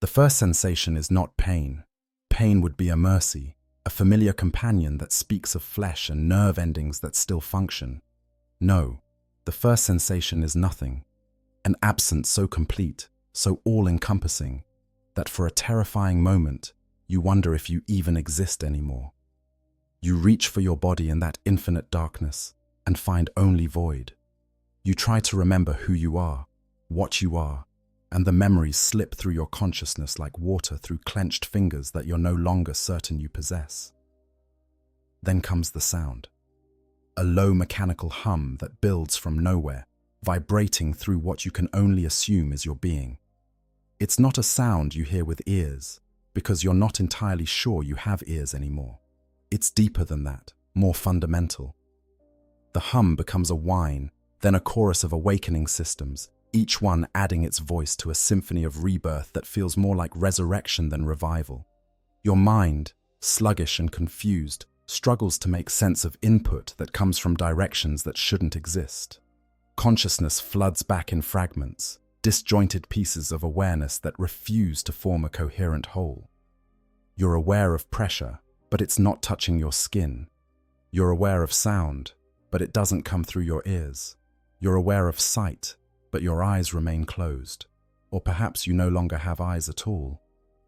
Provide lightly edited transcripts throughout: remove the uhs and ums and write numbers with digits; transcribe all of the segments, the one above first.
The first sensation is not pain. Pain would be a mercy, a familiar companion that speaks of flesh and nerve endings that still function. No, the first sensation is nothing. An absence so complete, so all-encompassing, that for a terrifying moment, you wonder if you even exist anymore. You reach for your body in that infinite darkness and find only void. You try to remember who you are, what you are, and the memories slip through your consciousness like water through clenched fingers that you're no longer certain you possess. Then comes the sound. A low mechanical hum that builds from nowhere, vibrating through what you can only assume is your being. It's not a sound you hear with ears, because you're not entirely sure you have ears anymore. It's deeper than that, more fundamental. The hum becomes a whine, then a chorus of awakening systems, each one adding its voice to a symphony of rebirth that feels more like resurrection than revival. Your mind, sluggish and confused, struggles to make sense of input that comes from directions that shouldn't exist. Consciousness floods back in fragments, disjointed pieces of awareness that refuse to form a coherent whole. You're aware of pressure, but it's not touching your skin. You're aware of sound, but it doesn't come through your ears. You're aware of sight, but your eyes remain closed. Or perhaps you no longer have eyes at all.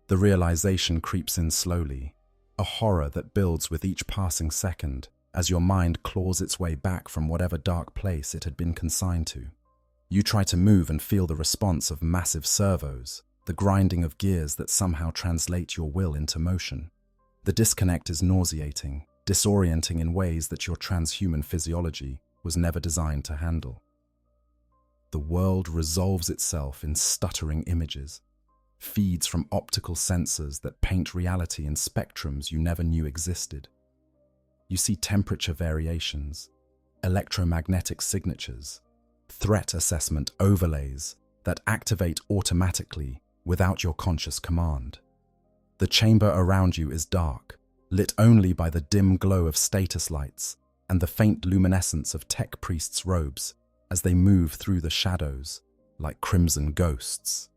The realization creeps in slowly, a horror that builds with each passing second as your mind claws its way back from whatever dark place it had been consigned to. You try to move and feel the response of massive servos, the grinding of gears that somehow translate your will into motion. The disconnect is nauseating, disorienting in ways that your transhuman physiology was never designed to handle. The world resolves itself in stuttering images, feeds from optical sensors that paint reality in spectrums you never knew existed. You see temperature variations, electromagnetic signatures, threat assessment overlays that activate automatically without your conscious command. The chamber around you is dark, lit only by the dim glow of status lights and the faint luminescence of tech priests' robes as they move through the shadows like crimson ghosts.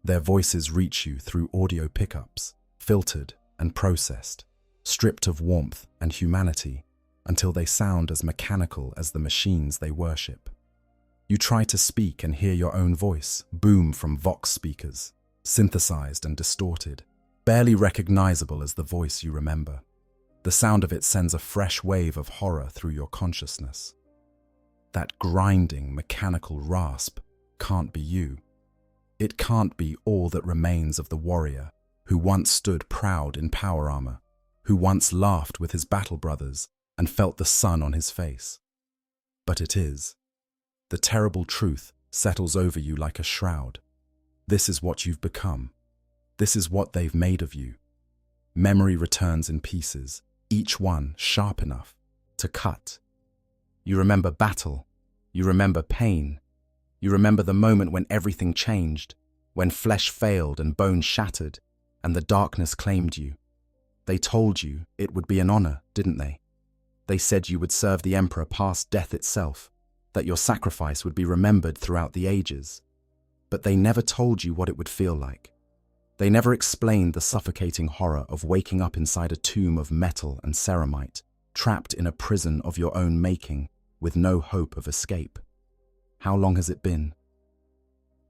Their voices reach you through audio pickups, filtered and processed, stripped of warmth and humanity until they sound as mechanical as the machines they worship. You try to speak and hear your own voice boom from Vox speakers, synthesized and distorted, barely recognizable as the voice you remember. The sound of it sends a fresh wave of horror through your consciousness. That grinding, mechanical rasp can't be you. It can't be all that remains of the warrior who once stood proud in power armor, who once laughed with his battle brothers and felt the sun on his face. But it is. The terrible truth settles over you like a shroud. This is what you've become. This is what they've made of you. Memory returns in pieces, each one sharp enough to cut. You remember battle. You remember pain. You remember the moment when everything changed, when flesh failed and bones shattered, and the darkness claimed you. They told you it would be an honor, didn't they? They said you would serve the Emperor past death itself, that your sacrifice would be remembered throughout the ages. But they never told you what it would feel like. They never explained the suffocating horror of waking up inside a tomb of metal and ceramite, trapped in a prison of your own making, with no hope of escape. How long has it been?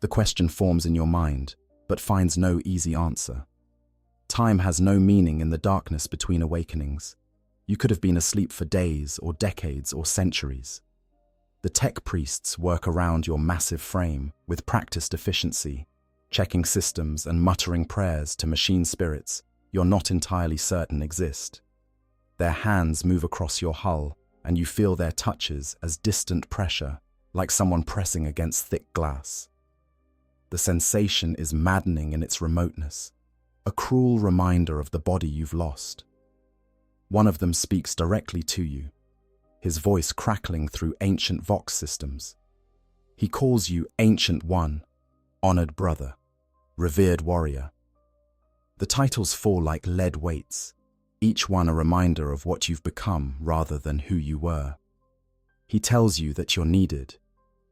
The question forms in your mind, but finds no easy answer. Time has no meaning in the darkness between awakenings. You could have been asleep for days or decades or centuries. The tech priests work around your massive frame with practiced efficiency, checking systems and muttering prayers to machine spirits you're not entirely certain exist. Their hands move across your hull, and you feel their touches as distant pressure, like someone pressing against thick glass. The sensation is maddening in its remoteness, a cruel reminder of the body you've lost. One of them speaks directly to you, his voice crackling through ancient Vox systems. He calls you Ancient One, honored brother, revered warrior. The titles fall like lead weights, each one a reminder of what you've become rather than who you were. He tells you that you're needed,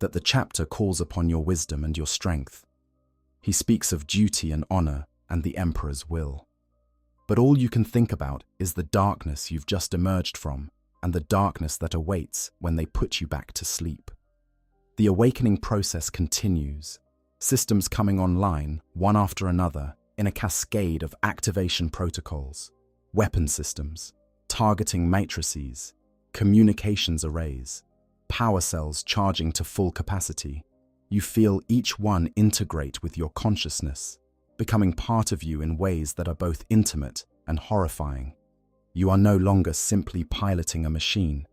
that the chapter calls upon your wisdom and your strength. He speaks of duty and honor, and the Emperor's will. But all you can think about is the darkness you've just emerged from and the darkness that awaits when they put you back to sleep. The awakening process continues, systems coming online, one after another, in a cascade of activation protocols, weapon systems, targeting matrices, communications arrays, power cells charging to full capacity. You feel each one integrate with your consciousness, becoming part of you in ways that are both intimate and horrifying. You are no longer simply piloting a machine.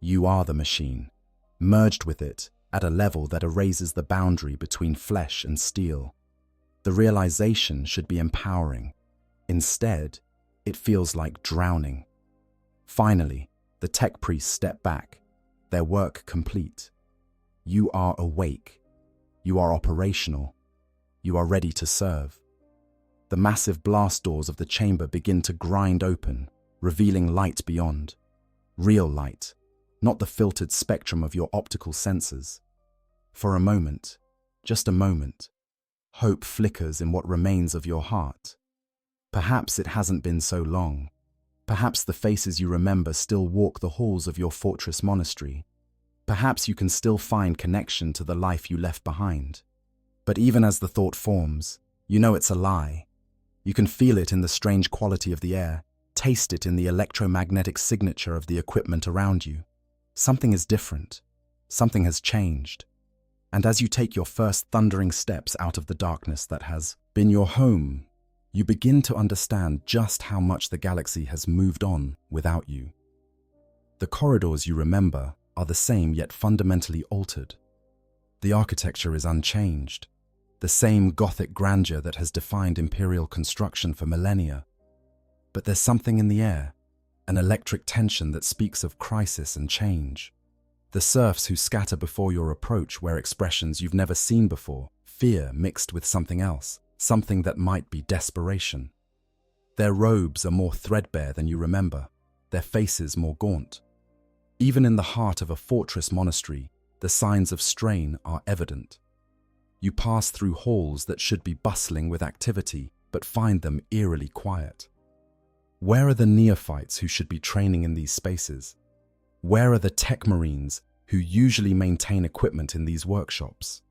You are the machine, merged with it at a level that erases the boundary between flesh and steel. The realization should be empowering. Instead, it feels like drowning. Finally, the tech priests step back, their work complete. You are awake. You are operational. You are ready to serve. The massive blast doors of the chamber begin to grind open, revealing light beyond. Real light, not the filtered spectrum of your optical senses. For a moment, just a moment, hope flickers in what remains of your heart. Perhaps it hasn't been so long. Perhaps the faces you remember still walk the halls of your fortress monastery. Perhaps you can still find connection to the life you left behind. But even as the thought forms, you know it's a lie. You can feel it in the strange quality of the air, taste it in the electromagnetic signature of the equipment around you. Something is different. Something has changed. And as you take your first thundering steps out of the darkness that has been your home, you begin to understand just how much the galaxy has moved on without you. The corridors you remember are the same yet fundamentally altered. The architecture is unchanged, the same Gothic grandeur that has defined Imperial construction for millennia. But there's something in the air, an electric tension that speaks of crisis and change. The serfs who scatter before your approach wear expressions you've never seen before, fear mixed with something else, something that might be desperation. Their robes are more threadbare than you remember, their faces more gaunt. Even in the heart of a fortress monastery, the signs of strain are evident. You pass through halls that should be bustling with activity, but find them eerily quiet. Where are the neophytes who should be training in these spaces? Where are the tech marines who usually maintain equipment in these workshops?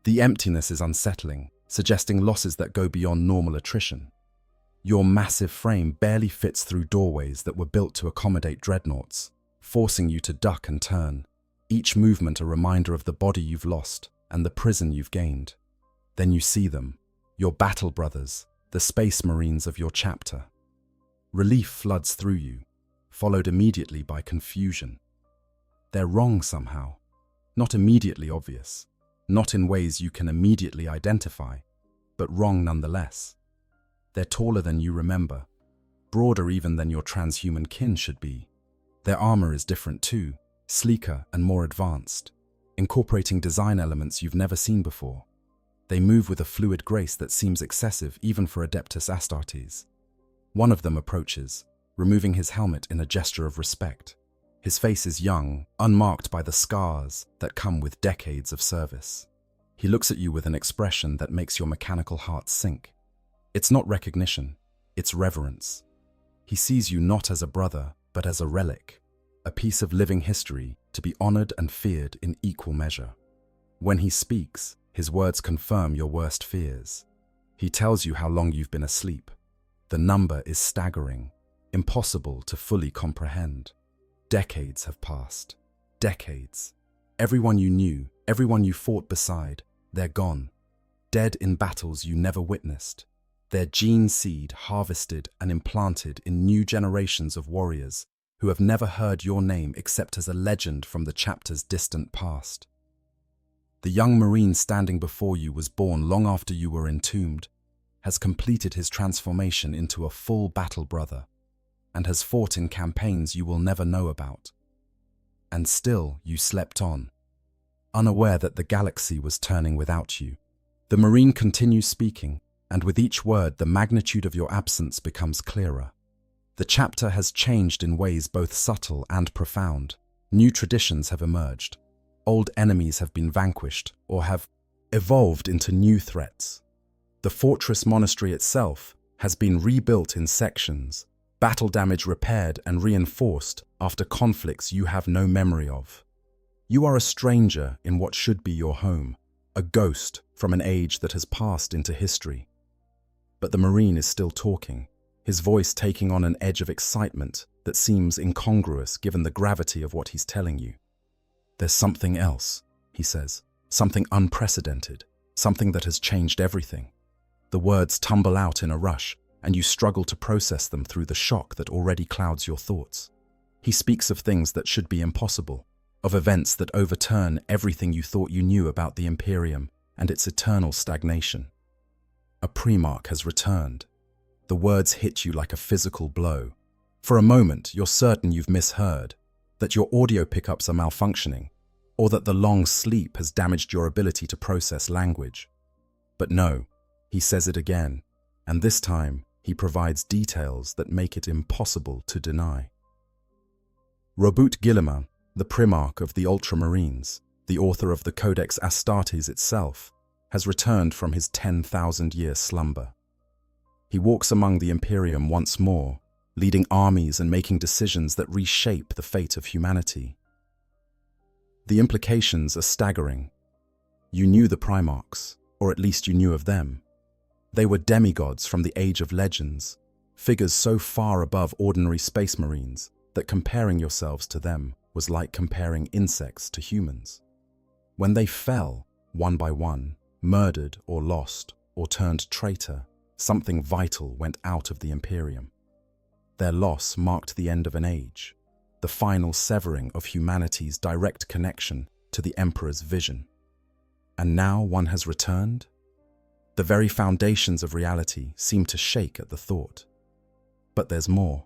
The emptiness is unsettling, suggesting losses that go beyond normal attrition. Your massive frame barely fits through doorways that were built to accommodate dreadnoughts, forcing you to duck and turn, each movement a reminder of the body you've lost and the prison you've gained. Then you see them, your battle brothers, the space marines of your chapter. Relief floods through you, followed immediately by confusion. They're wrong somehow, not immediately obvious, not in ways you can immediately identify, but wrong nonetheless. They're taller than you remember, broader even than your transhuman kin should be. Their armor is different too, sleeker and more advanced, incorporating design elements you've never seen before. They move with a fluid grace that seems excessive even for Adeptus Astartes. One of them approaches, removing his helmet in a gesture of respect. His face is young, unmarked by the scars that come with decades of service. He looks at you with an expression that makes your mechanical heart sink. It's not recognition, it's reverence. He sees you not as a brother, but as a relic, a piece of living history to be honored and feared in equal measure. When he speaks, his words confirm your worst fears. He tells you how long you've been asleep. The number is staggering, impossible to fully comprehend. Decades have passed. Decades. Everyone you knew, everyone you fought beside, they're gone. Dead in battles you never witnessed. Their gene seed harvested and implanted in new generations of warriors who have never heard your name except as a legend from the chapter's distant past. The young Marine standing before you was born long after you were entombed, has completed his transformation into a full battle brother, and has fought in campaigns you will never know about. And still you slept on, unaware that the galaxy was turning without you. The Marine continues speaking, and with each word the magnitude of your absence becomes clearer. The chapter has changed in ways both subtle and profound. New traditions have emerged. Old enemies have been vanquished or have evolved into new threats. The fortress monastery itself has been rebuilt in sections, battle damage repaired and reinforced after conflicts you have no memory of. You are a stranger in what should be your home, a ghost from an age that has passed into history. But the Marine is still talking, his voice taking on an edge of excitement that seems incongruous given the gravity of what he's telling you. There's something else, he says, something unprecedented, something that has changed everything. The words tumble out in a rush, and you struggle to process them through the shock that already clouds your thoughts. He speaks of things that should be impossible, of events that overturn everything you thought you knew about the Imperium and its eternal stagnation. A Primarch has returned. The words hit you like a physical blow. For a moment, you're certain you've misheard, that your audio pickups are malfunctioning, or that the long sleep has damaged your ability to process language. But no, he says it again, and this time he provides details that make it impossible to deny. Roboute Guillemot, the Primarch of the Ultramarines, the author of the Codex Astartes itself, has returned from his 10,000-year slumber. He walks among the Imperium once more, leading armies and making decisions that reshape the fate of humanity. The implications are staggering. You knew the Primarchs, or at least you knew of them. They were demigods from the Age of Legends, figures so far above ordinary space marines that comparing yourselves to them was like comparing insects to humans. When they fell, one by one, murdered or lost or turned traitor, something vital went out of the Imperium. Their loss marked the end of an age, the final severing of humanity's direct connection to the Emperor's vision. And now one has returned? The very foundations of reality seem to shake at the thought. But there's more.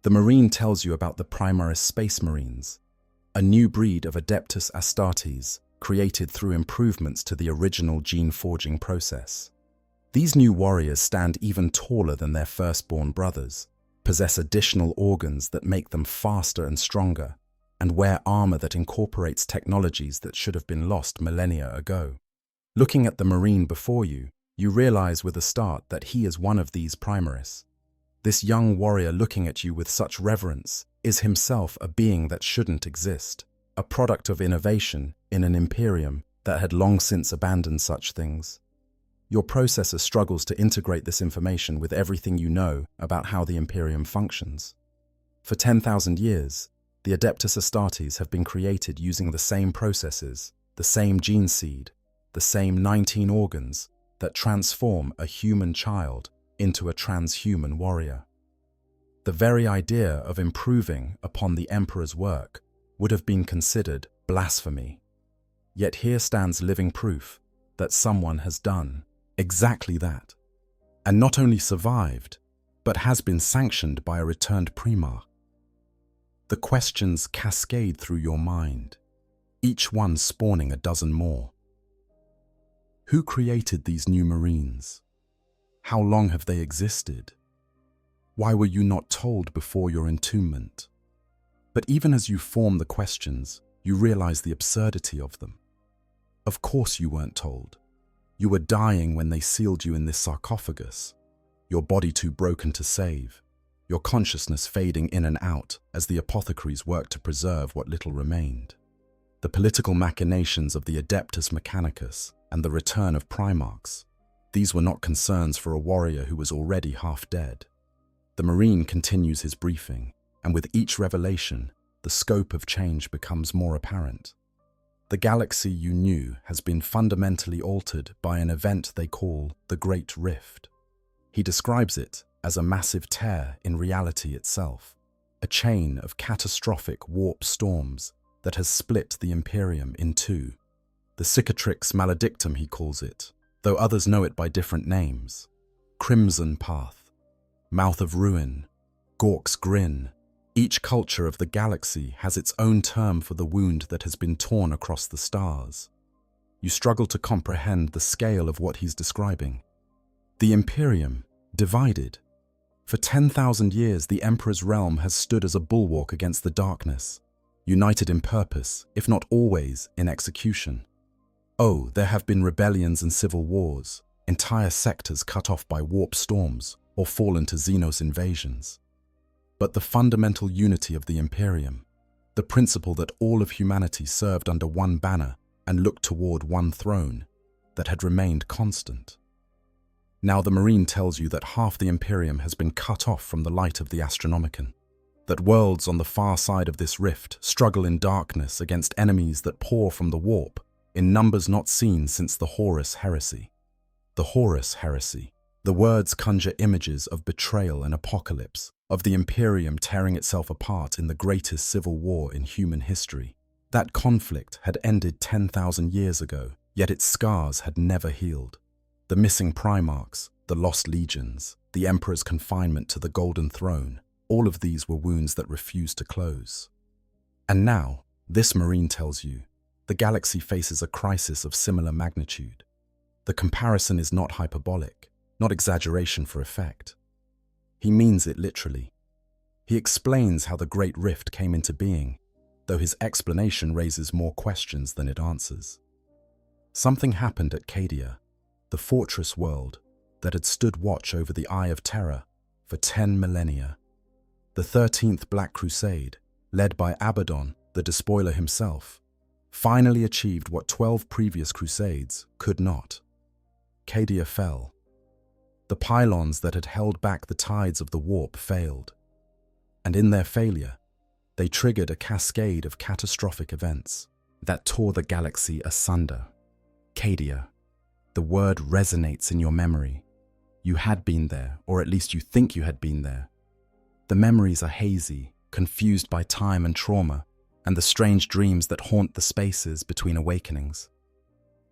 The Marine tells you about the Primaris Space Marines, a new breed of Adeptus Astartes created through improvements to the original gene-forging process. These new warriors stand even taller than their firstborn brothers, possess additional organs that make them faster and stronger, and wear armor that incorporates technologies that should have been lost millennia ago. Looking at the Marine before you, you realize with a start that he is one of these Primaris. This young warrior looking at you with such reverence is himself a being that shouldn't exist, a product of innovation in an Imperium that had long since abandoned such things. Your processor struggles to integrate this information with everything you know about how the Imperium functions. For 10,000 years, the Adeptus Astartes have been created using the same processes, the same gene seed, the same 19 organs that transform a human child into a transhuman warrior. The very idea of improving upon the Emperor's work would have been considered blasphemy. Yet here stands living proof that someone has done exactly that, and not only survived, but has been sanctioned by a returned Primarch. The questions cascade through your mind, each one spawning a dozen more. Who created these new Marines? How long have they existed? Why were you not told before your entombment? But even as you form the questions, you realize the absurdity of them. Of course you weren't told. You were dying when they sealed you in this sarcophagus, your body too broken to save, your consciousness fading in and out as the apothecaries worked to preserve what little remained. The political machinations of the Adeptus Mechanicus and the return of Primarchs, these were not concerns for a warrior who was already half dead. The Marine continues his briefing, and with each revelation, the scope of change becomes more apparent. The galaxy you knew has been fundamentally altered by an event they call the Great Rift. He describes it as a massive tear in reality itself, a chain of catastrophic warp storms that has split the Imperium in two. The Cicatrix Maledictum, he calls it, though others know it by different names. Crimson Path, Mouth of Ruin, Gork's Grin. Each culture of the galaxy has its own term for the wound that has been torn across the stars. You struggle to comprehend the scale of what he's describing. The Imperium, divided. For 10,000 years, the Emperor's realm has stood as a bulwark against the darkness, united in purpose, if not always in execution. Oh, there have been rebellions and civil wars, entire sectors cut off by warp storms or fallen to Xenos invasions. But the fundamental unity of the Imperium, the principle that all of humanity served under one banner and looked toward one throne, that had remained constant. Now the Marine tells you that half the Imperium has been cut off from the light of the Astronomicon, that worlds on the far side of this rift struggle in darkness against enemies that pour from the warp in numbers not seen since the Horus Heresy. The Horus Heresy. The words conjure images of betrayal and apocalypse, of the Imperium tearing itself apart in the greatest civil war in human history. That conflict had ended 10,000 years ago, yet its scars had never healed. The missing Primarchs, the lost legions, the Emperor's confinement to the Golden Throne, all of these were wounds that refused to close. And now, this Marine tells you, the galaxy faces a crisis of similar magnitude. The comparison is not hyperbolic, not exaggeration for effect. He means it literally. He explains how the Great Rift came into being, though his explanation raises more questions than it answers. Something happened at Cadia, the fortress world that had stood watch over the Eye of Terror for 10 millennia. The 13th Black Crusade, led by Abaddon, the despoiler himself, finally achieved what 12 previous crusades could not. Cadia fell. The pylons that had held back the tides of the warp failed, and in their failure, they triggered a cascade of catastrophic events that tore the galaxy asunder. Cadia. The word resonates in your memory. You had been there, or at least you think you had been there. The memories are hazy, confused by time and trauma, and the strange dreams that haunt the spaces between awakenings.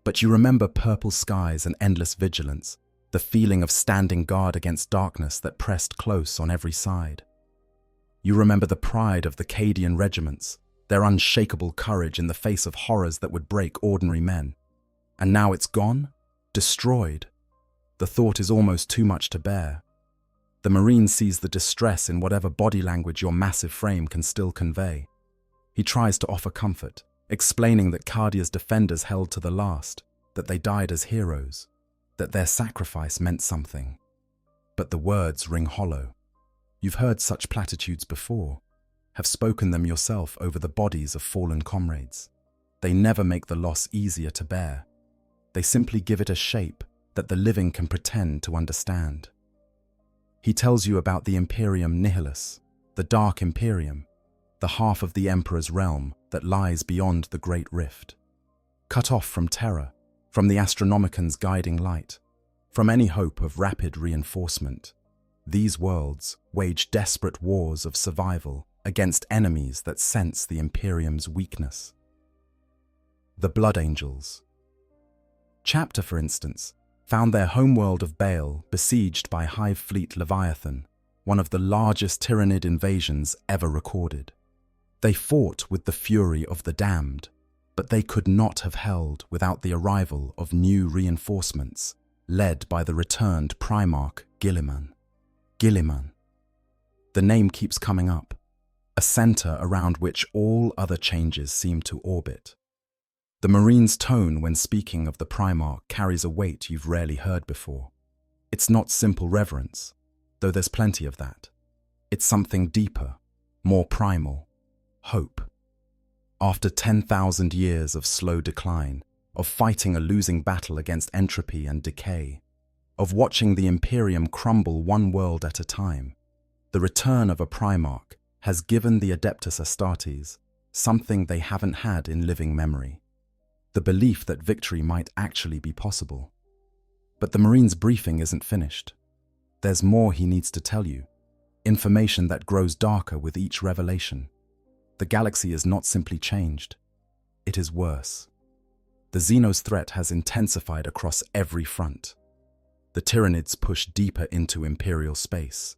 But you remember purple skies and endless vigilance, the feeling of standing guard against darkness that pressed close on every side. You remember the pride of the Cadian regiments, their unshakable courage in the face of horrors that would break ordinary men. And now it's gone? Destroyed? The thought is almost too much to bear. The Marine sees the distress in whatever body language your massive frame can still convey. He tries to offer comfort, explaining that Cadia's defenders held to the last, that they died as heroes, that their sacrifice meant something. But the words ring hollow. You've heard such platitudes before, have spoken them yourself over the bodies of fallen comrades. They never make the loss easier to bear. They simply give it a shape that the living can pretend to understand. He tells you about the Imperium Nihilus, the Dark Imperium, the half of the Emperor's realm that lies beyond the Great Rift. Cut off from terror, from the Astronomicon's guiding light, from any hope of rapid reinforcement, these worlds wage desperate wars of survival against enemies that sense the Imperium's weakness. The Blood Angels. Chapter, for instance, found their homeworld of Baal besieged by Hive Fleet Leviathan, one of the largest Tyrannid invasions ever recorded. They fought with the fury of the damned, but they could not have held without the arrival of new reinforcements, led by the returned Primarch Guilliman. Guilliman. The name keeps coming up, a center around which all other changes seem to orbit. The Marine's tone when speaking of the Primarch carries a weight you've rarely heard before. It's not simple reverence, though there's plenty of that. It's something deeper, more primal, hope. After 10,000 years of slow decline, of fighting a losing battle against entropy and decay, of watching the Imperium crumble one world at a time, the return of a Primarch has given the Adeptus Astartes something they haven't had in living memory. The belief that victory might actually be possible. But the Marine's briefing isn't finished. There's more he needs to tell you, information that grows darker with each revelation. The galaxy is not simply changed, it is worse. The Xenos threat has intensified across every front. The Tyrannids push deeper into Imperial space,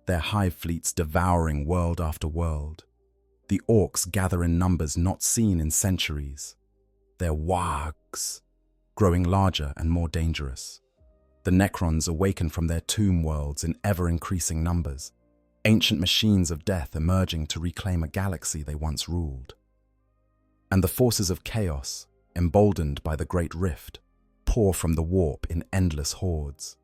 their hive fleets devouring world after world. The Orcs gather in numbers not seen in centuries. Their wargs growing larger and more dangerous. The Necrons awaken from their tomb worlds in ever-increasing numbers, ancient machines of death emerging to reclaim a galaxy they once ruled. And the forces of chaos, emboldened by the Great Rift, pour from the warp in endless hordes.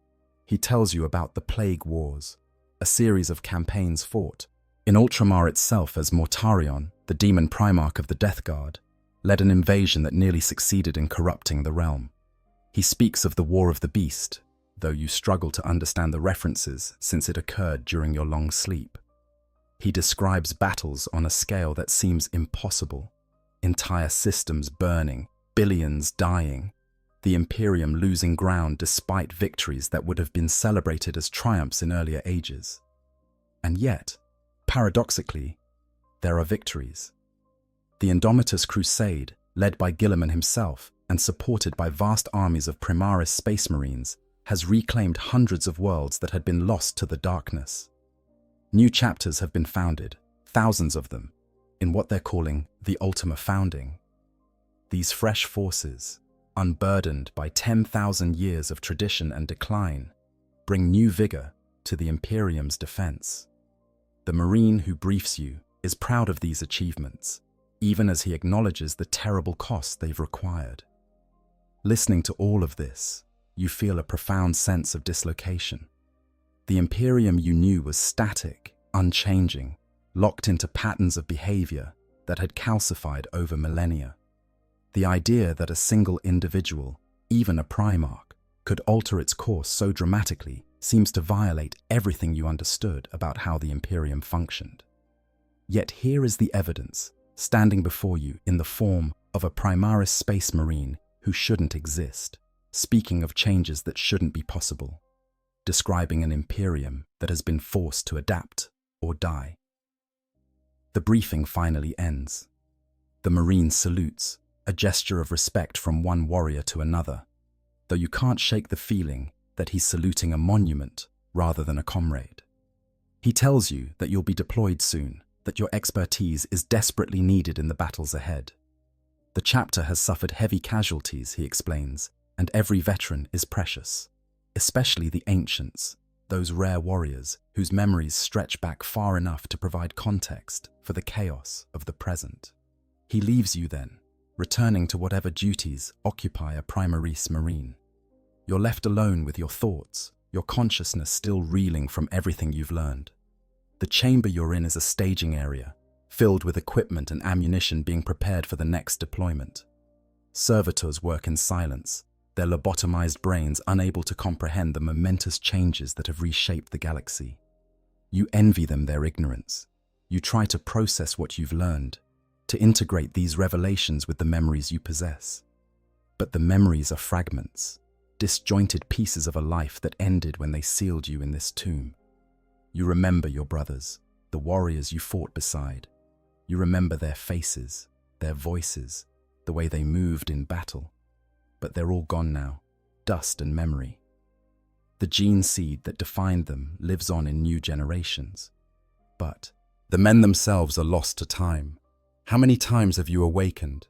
He tells you about the Plague Wars, a series of campaigns fought in Ultramar itself, as Mortarion, the demon primarch of the Death Guard, led an invasion that nearly succeeded in corrupting the realm. He speaks of the War of the Beast, though you struggle to understand the references since it occurred during your long sleep. He describes battles on a scale that seems impossible, entire systems burning, billions dying, the Imperium losing ground despite victories that would have been celebrated as triumphs in earlier ages. And yet, paradoxically, there are victories. The Indomitus Crusade, led by Guilliman himself and supported by vast armies of Primaris Space Marines, has reclaimed hundreds of worlds that had been lost to the darkness. New chapters have been founded, thousands of them, in what they're calling the Ultima Founding. These fresh forces, unburdened by 10,000 years of tradition and decline, bring new vigor to the Imperium's defense. The Marine who briefs you is proud of these achievements, even as he acknowledges the terrible cost they've required. Listening to all of this, you feel a profound sense of dislocation. The Imperium you knew was static, unchanging, locked into patterns of behavior that had calcified over millennia. The idea that a single individual, even a Primarch, could alter its course so dramatically seems to violate everything you understood about how the Imperium functioned. Yet here is the evidence, standing before you in the form of a Primaris Space Marine who shouldn't exist, speaking of changes that shouldn't be possible, describing an Imperium that has been forced to adapt or die. The briefing finally ends. The Marine salutes, a gesture of respect from one warrior to another, though you can't shake the feeling that he's saluting a monument rather than a comrade. He tells you that you'll be deployed soon, that your expertise is desperately needed in the battles ahead. The chapter has suffered heavy casualties, he explains, and every veteran is precious, especially the ancients, those rare warriors whose memories stretch back far enough to provide context for the chaos of the present. He leaves you then, returning to whatever duties occupy a Primaris Marine. You're left alone with your thoughts, your consciousness still reeling from everything you've learned. The chamber you're in is a staging area, filled with equipment and ammunition being prepared for the next deployment. Servitors work in silence, their lobotomized brains unable to comprehend the momentous changes that have reshaped the galaxy. You envy them their ignorance. You try to process what you've learned, to integrate these revelations with the memories you possess. But the memories are fragments, disjointed pieces of a life that ended when they sealed you in this tomb. You remember your brothers, the warriors you fought beside. You remember their faces, their voices, the way they moved in battle. But they're all gone now, dust and memory. The gene seed that defined them lives on in new generations. But the men themselves are lost to time. How many times have you awakened?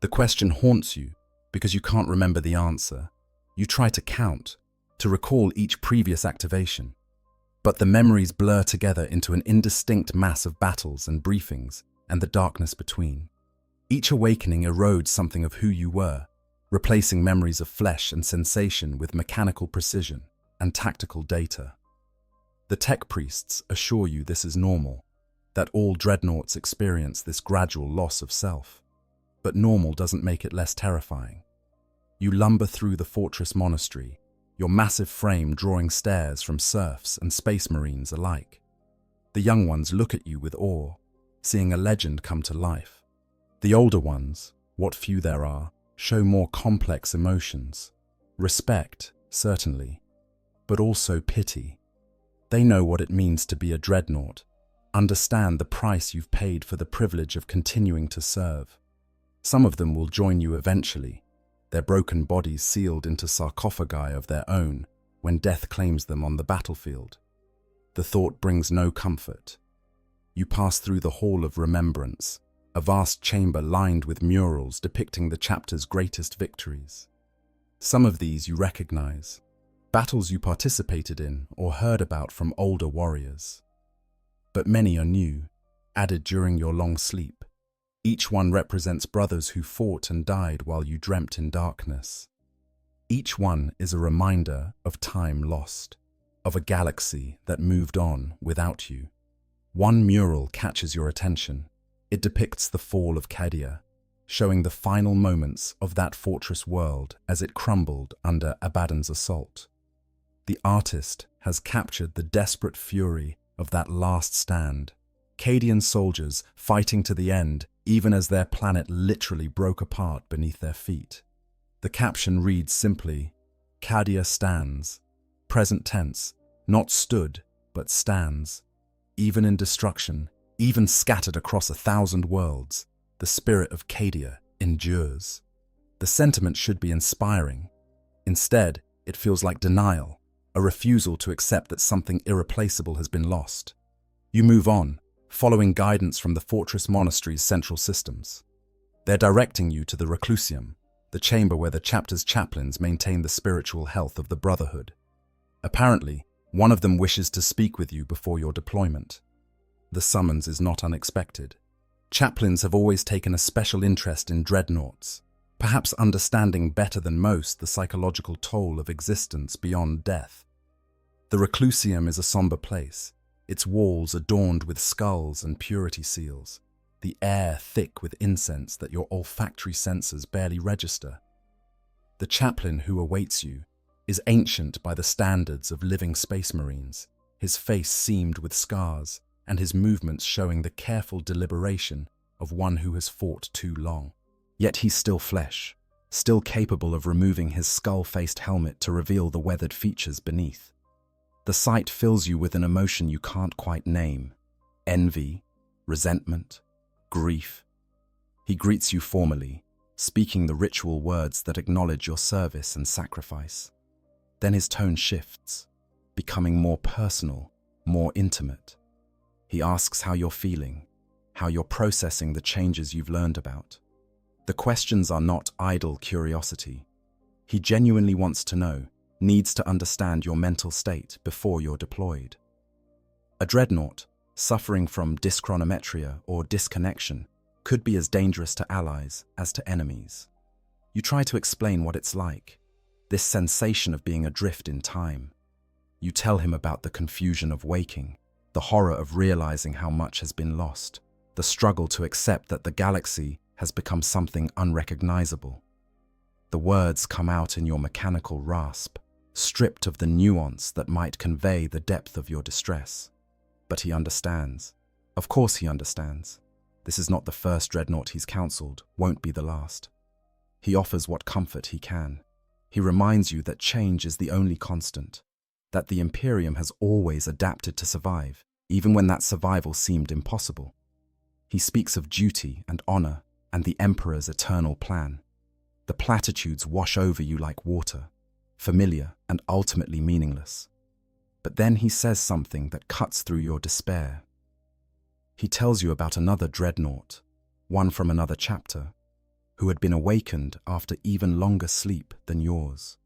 The question haunts you because you can't remember the answer. You try to count, to recall each previous activation. But the memories blur together into an indistinct mass of battles and briefings and the darkness between. Each awakening erodes something of who you were, replacing memories of flesh and sensation with mechanical precision and tactical data. The tech priests assure you this is normal, that all dreadnoughts experience this gradual loss of self. But normal doesn't make it less terrifying. You lumber through the fortress monastery, your massive frame drawing stares from serfs and space marines alike. The young ones look at you with awe, seeing a legend come to life. The older ones, what few there are, show more complex emotions. Respect, certainly, but also pity. They know what it means to be a dreadnought, understand the price you've paid for the privilege of continuing to serve. Some of them will join you eventually, their broken bodies sealed into sarcophagi of their own when death claims them on the battlefield. The thought brings no comfort. You pass through the Hall of Remembrance, a vast chamber lined with murals depicting the chapter's greatest victories. Some of these you recognize, battles you participated in or heard about from older warriors. But many are new, added during your long sleep. Each one represents brothers who fought and died while you dreamt in darkness. Each one is a reminder of time lost, of a galaxy that moved on without you. One mural catches your attention. It depicts the fall of Cadia, showing the final moments of that fortress world as it crumbled under Abaddon's assault. The artist has captured the desperate fury of that last stand, Cadian soldiers fighting to the end even as their planet literally broke apart beneath their feet. The caption reads simply, "Cadia stands," present tense, not stood, but stands. Even in destruction, even scattered across 1,000 worlds, the spirit of Cadia endures. The sentiment should be inspiring. Instead, it feels like denial, a refusal to accept that something irreplaceable has been lost. You move on, following guidance from the Fortress Monastery's central systems. They're directing you to the Reclusium, the chamber where the chapter's chaplains maintain the spiritual health of the Brotherhood. Apparently, one of them wishes to speak with you before your deployment. The summons is not unexpected. Chaplains have always taken a special interest in dreadnoughts, perhaps understanding better than most the psychological toll of existence beyond death. The Reclusium is a somber place, its walls adorned with skulls and purity seals, the air thick with incense that your olfactory senses barely register. The chaplain who awaits you is ancient by the standards of living space marines, his face seamed with scars and his movements showing the careful deliberation of one who has fought too long. Yet he's still flesh, still capable of removing his skull-faced helmet to reveal the weathered features beneath. The sight fills you with an emotion you can't quite name: envy, resentment, grief. He greets you formally, speaking the ritual words that acknowledge your service and sacrifice. Then his tone shifts, becoming more personal, more intimate. He asks how you're feeling, how you're processing the changes you've learned about. The questions are not idle curiosity. He genuinely wants to know, needs to understand your mental state before you're deployed. A dreadnought, suffering from dyschronometria or disconnection, could be as dangerous to allies as to enemies. You try to explain what it's like, this sensation of being adrift in time. You tell him about the confusion of waking, the horror of realizing how much has been lost, the struggle to accept that the galaxy has become something unrecognizable. The words come out in your mechanical rasp, stripped of the nuance that might convey the depth of your distress. But he understands. Of course he understands. This is not the first dreadnought he's counseled, won't be the last. He offers what comfort he can. He reminds you that change is the only constant, that the Imperium has always adapted to survive, even when that survival seemed impossible. He speaks of duty and honor and the Emperor's eternal plan. The platitudes wash over you like water, familiar and ultimately meaningless. But then he says something that cuts through your despair. He tells you about another dreadnought, one from another chapter, who had been awakened after even longer sleep than yours.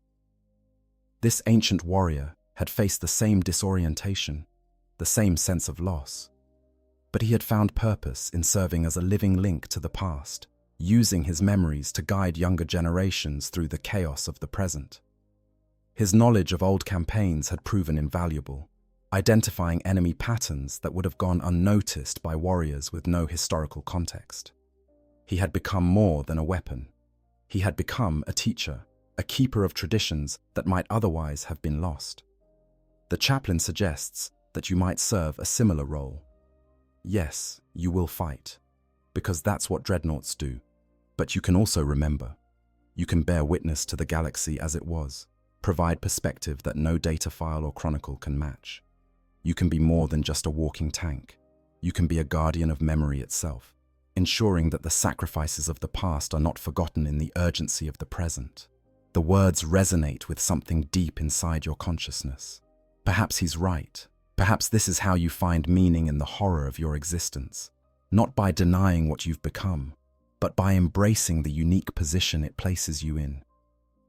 This ancient warrior had faced the same disorientation, the same sense of loss. But he had found purpose in serving as a living link to the past, using his memories to guide younger generations through the chaos of the present. His knowledge of old campaigns had proven invaluable, identifying enemy patterns that would have gone unnoticed by warriors with no historical context. He had become more than a weapon. He had become a teacher, a keeper of traditions that might otherwise have been lost. The chaplain suggests that you might serve a similar role. Yes, you will fight, because that's what dreadnoughts do. But you can also remember. You can bear witness to the galaxy as it was, provide perspective that no data file or chronicle can match. You can be more than just a walking tank. You can be a guardian of memory itself, ensuring that the sacrifices of the past are not forgotten in the urgency of the present. The words resonate with something deep inside your consciousness. Perhaps he's right. Perhaps this is how you find meaning in the horror of your existence, not by denying what you've become, but by embracing the unique position it places you in.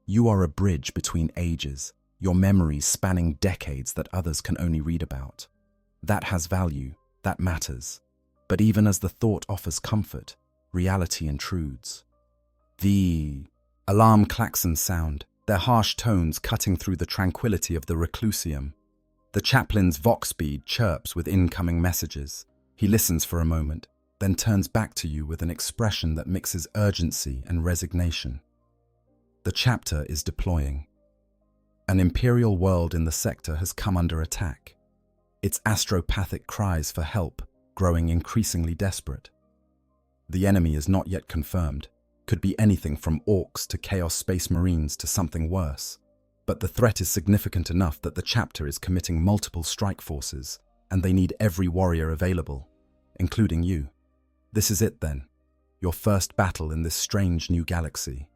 You are a bridge between ages, your memories spanning decades that others can only read about. That has value, that matters. But even as the thought offers comfort, reality intrudes. The alarm klaxon sound, their harsh tones cutting through the tranquility of the reclusium. The chaplain's vox bead chirps with incoming messages. He listens for a moment, then turns back to you with an expression that mixes urgency and resignation. The chapter is deploying. An imperial world in the sector has come under attack, its astropathic cries for help growing increasingly desperate. The enemy is not yet confirmed, could be anything from orcs to Chaos Space Marines to something worse, but the threat is significant enough that the chapter is committing multiple strike forces, and they need every warrior available, including you. This is it then, your first battle in this strange new galaxy.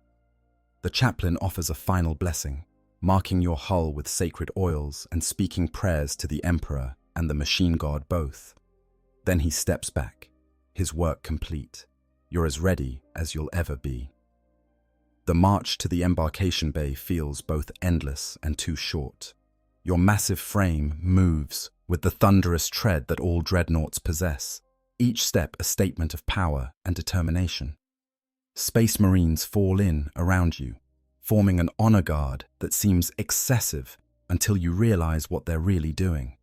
The chaplain offers a final blessing, marking your hull with sacred oils and speaking prayers to the Emperor and the machine god both. Then he steps back, his work complete. You're as ready as you'll ever be. The march to the embarkation bay feels both endless and too short. Your massive frame moves with the thunderous tread that all dreadnoughts possess, each step a statement of power and determination. Space Marines fall in around you, forming an honor guard that seems excessive until you realize what they're really doing.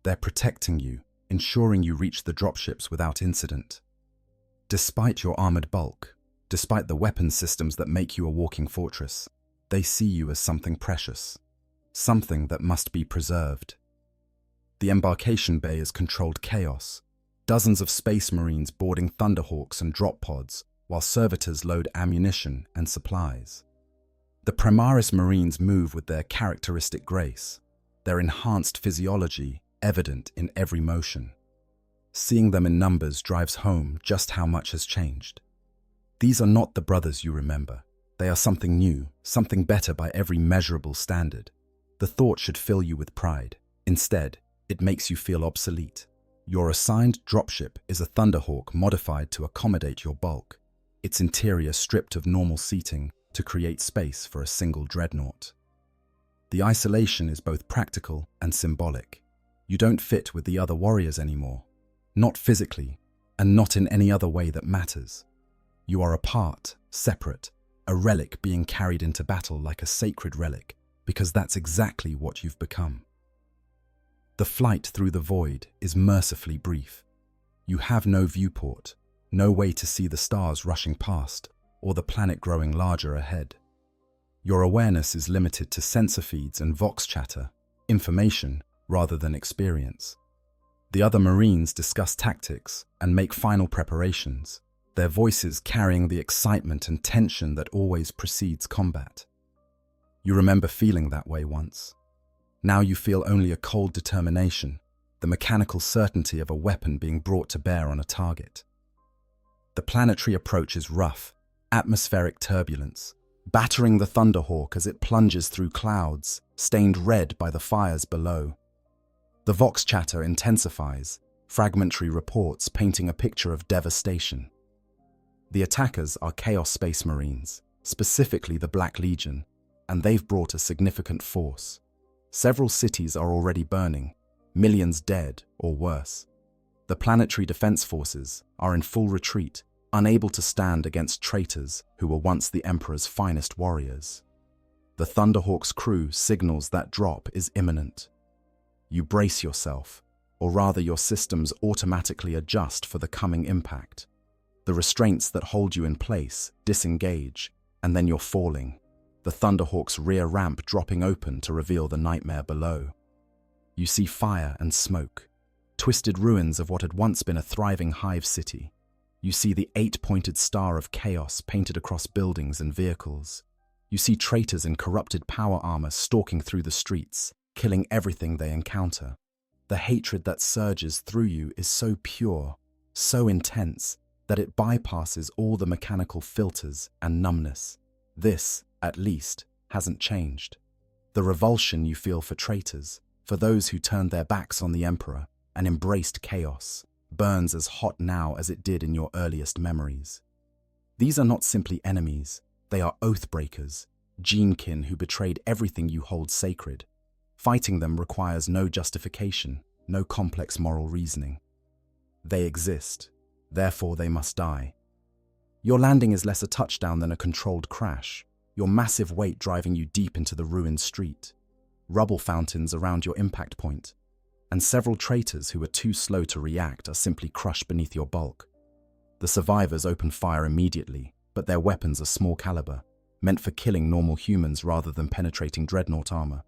They're protecting you, ensuring you reach the dropships without incident. Despite your armored bulk, despite the weapon systems that make you a walking fortress, they see you as something precious, something that must be preserved. The embarkation bay is controlled chaos, dozens of Space Marines boarding Thunderhawks and drop pods, while servitors load ammunition and supplies. The Primaris Marines move with their characteristic grace, their enhanced physiology evident in every motion. Seeing them in numbers drives home just how much has changed. These are not the brothers you remember. They are something new, something better by every measurable standard. The thought should fill you with pride. Instead, it makes you feel obsolete. Your assigned dropship is a Thunderhawk modified to accommodate your bulk, its interior stripped of normal seating to create space for a single dreadnought. The isolation is both practical and symbolic. You don't fit with the other warriors anymore. Not physically, and not in any other way that matters. You are apart, separate, a relic being carried into battle like a sacred relic, because that's exactly what you've become. The flight through the void is mercifully brief. You have no viewport, no way to see the stars rushing past, or the planet growing larger ahead. Your awareness is limited to sensor feeds and vox chatter, information rather than experience. The other Marines discuss tactics and make final preparations, their voices carrying the excitement and tension that always precedes combat. You remember feeling that way once. Now you feel only a cold determination, the mechanical certainty of a weapon being brought to bear on a target. The planetary approach is rough, atmospheric turbulence, battering the Thunderhawk as it plunges through clouds, stained red by the fires below. The vox chatter intensifies, fragmentary reports painting a picture of devastation. The attackers are Chaos Space Marines, specifically the Black Legion, and they've brought a significant force. Several cities are already burning, millions dead or worse. The planetary defense forces are in full retreat, unable to stand against traitors who were once the Emperor's finest warriors. The Thunderhawk's crew signals that drop is imminent. You brace yourself, or rather your systems automatically adjust for the coming impact. The restraints that hold you in place disengage, and then you're falling, the Thunderhawk's rear ramp dropping open to reveal the nightmare below. You see fire and smoke, twisted ruins of what had once been a thriving hive city. You see the 8-pointed star of chaos painted across buildings and vehicles. You see traitors in corrupted power armor stalking through the streets, killing everything they encounter. The hatred that surges through you is so pure, so intense, that it bypasses all the mechanical filters and numbness. This, at least, hasn't changed. The revulsion you feel for traitors, for those who turned their backs on the Emperor and embraced chaos, burns as hot now as it did in your earliest memories. These are not simply enemies, they are oath-breakers, genekin who betrayed everything you hold sacred. Fighting them requires no justification, no complex moral reasoning. They exist, therefore they must die. Your landing is less a touchdown than a controlled crash. your massive weight driving you deep into the ruined street, rubble fountains around your impact point, and several traitors who are too slow to react are simply crushed beneath your bulk. The survivors open fire immediately, but their weapons are small caliber, meant for killing normal humans rather than penetrating Dreadnought armor.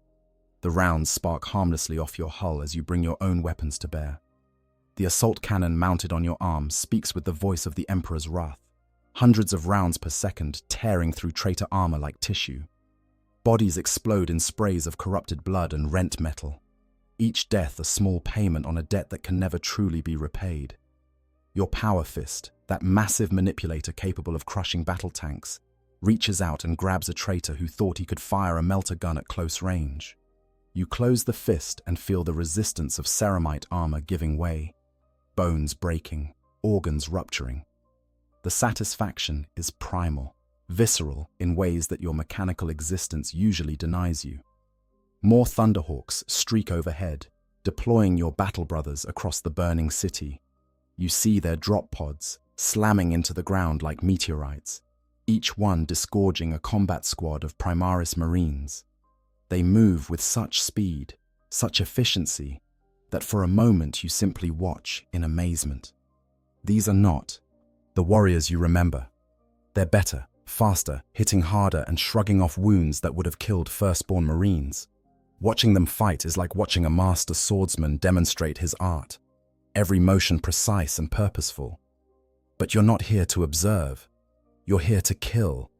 The rounds spark harmlessly off your hull as you bring your own weapons to bear. The assault cannon mounted on your arm speaks with the voice of the Emperor's wrath, hundreds of rounds per second tearing through traitor armor like tissue. Bodies explode in sprays of corrupted blood and rent metal, each death a small payment on a debt that can never truly be repaid. Your power fist, that massive manipulator capable of crushing battle tanks, reaches out and grabs a traitor who thought he could fire a melter gun at close range. You close the fist and feel the resistance of ceramite armor giving way, bones breaking, organs rupturing. The satisfaction is primal, visceral in ways that your mechanical existence usually denies you. More Thunderhawks streak overhead, deploying your battle brothers across the burning city. You see their drop pods slamming into the ground like meteorites, each one disgorging a combat squad of Primaris Marines. They move with such speed, such efficiency, that for a moment you simply watch in amazement. These are not the warriors you remember. They're better, faster, hitting harder and shrugging off wounds that would have killed firstborn Marines. Watching them fight is like watching a master swordsman demonstrate his art, every motion precise and purposeful. But you're not here to observe. You're here to kill.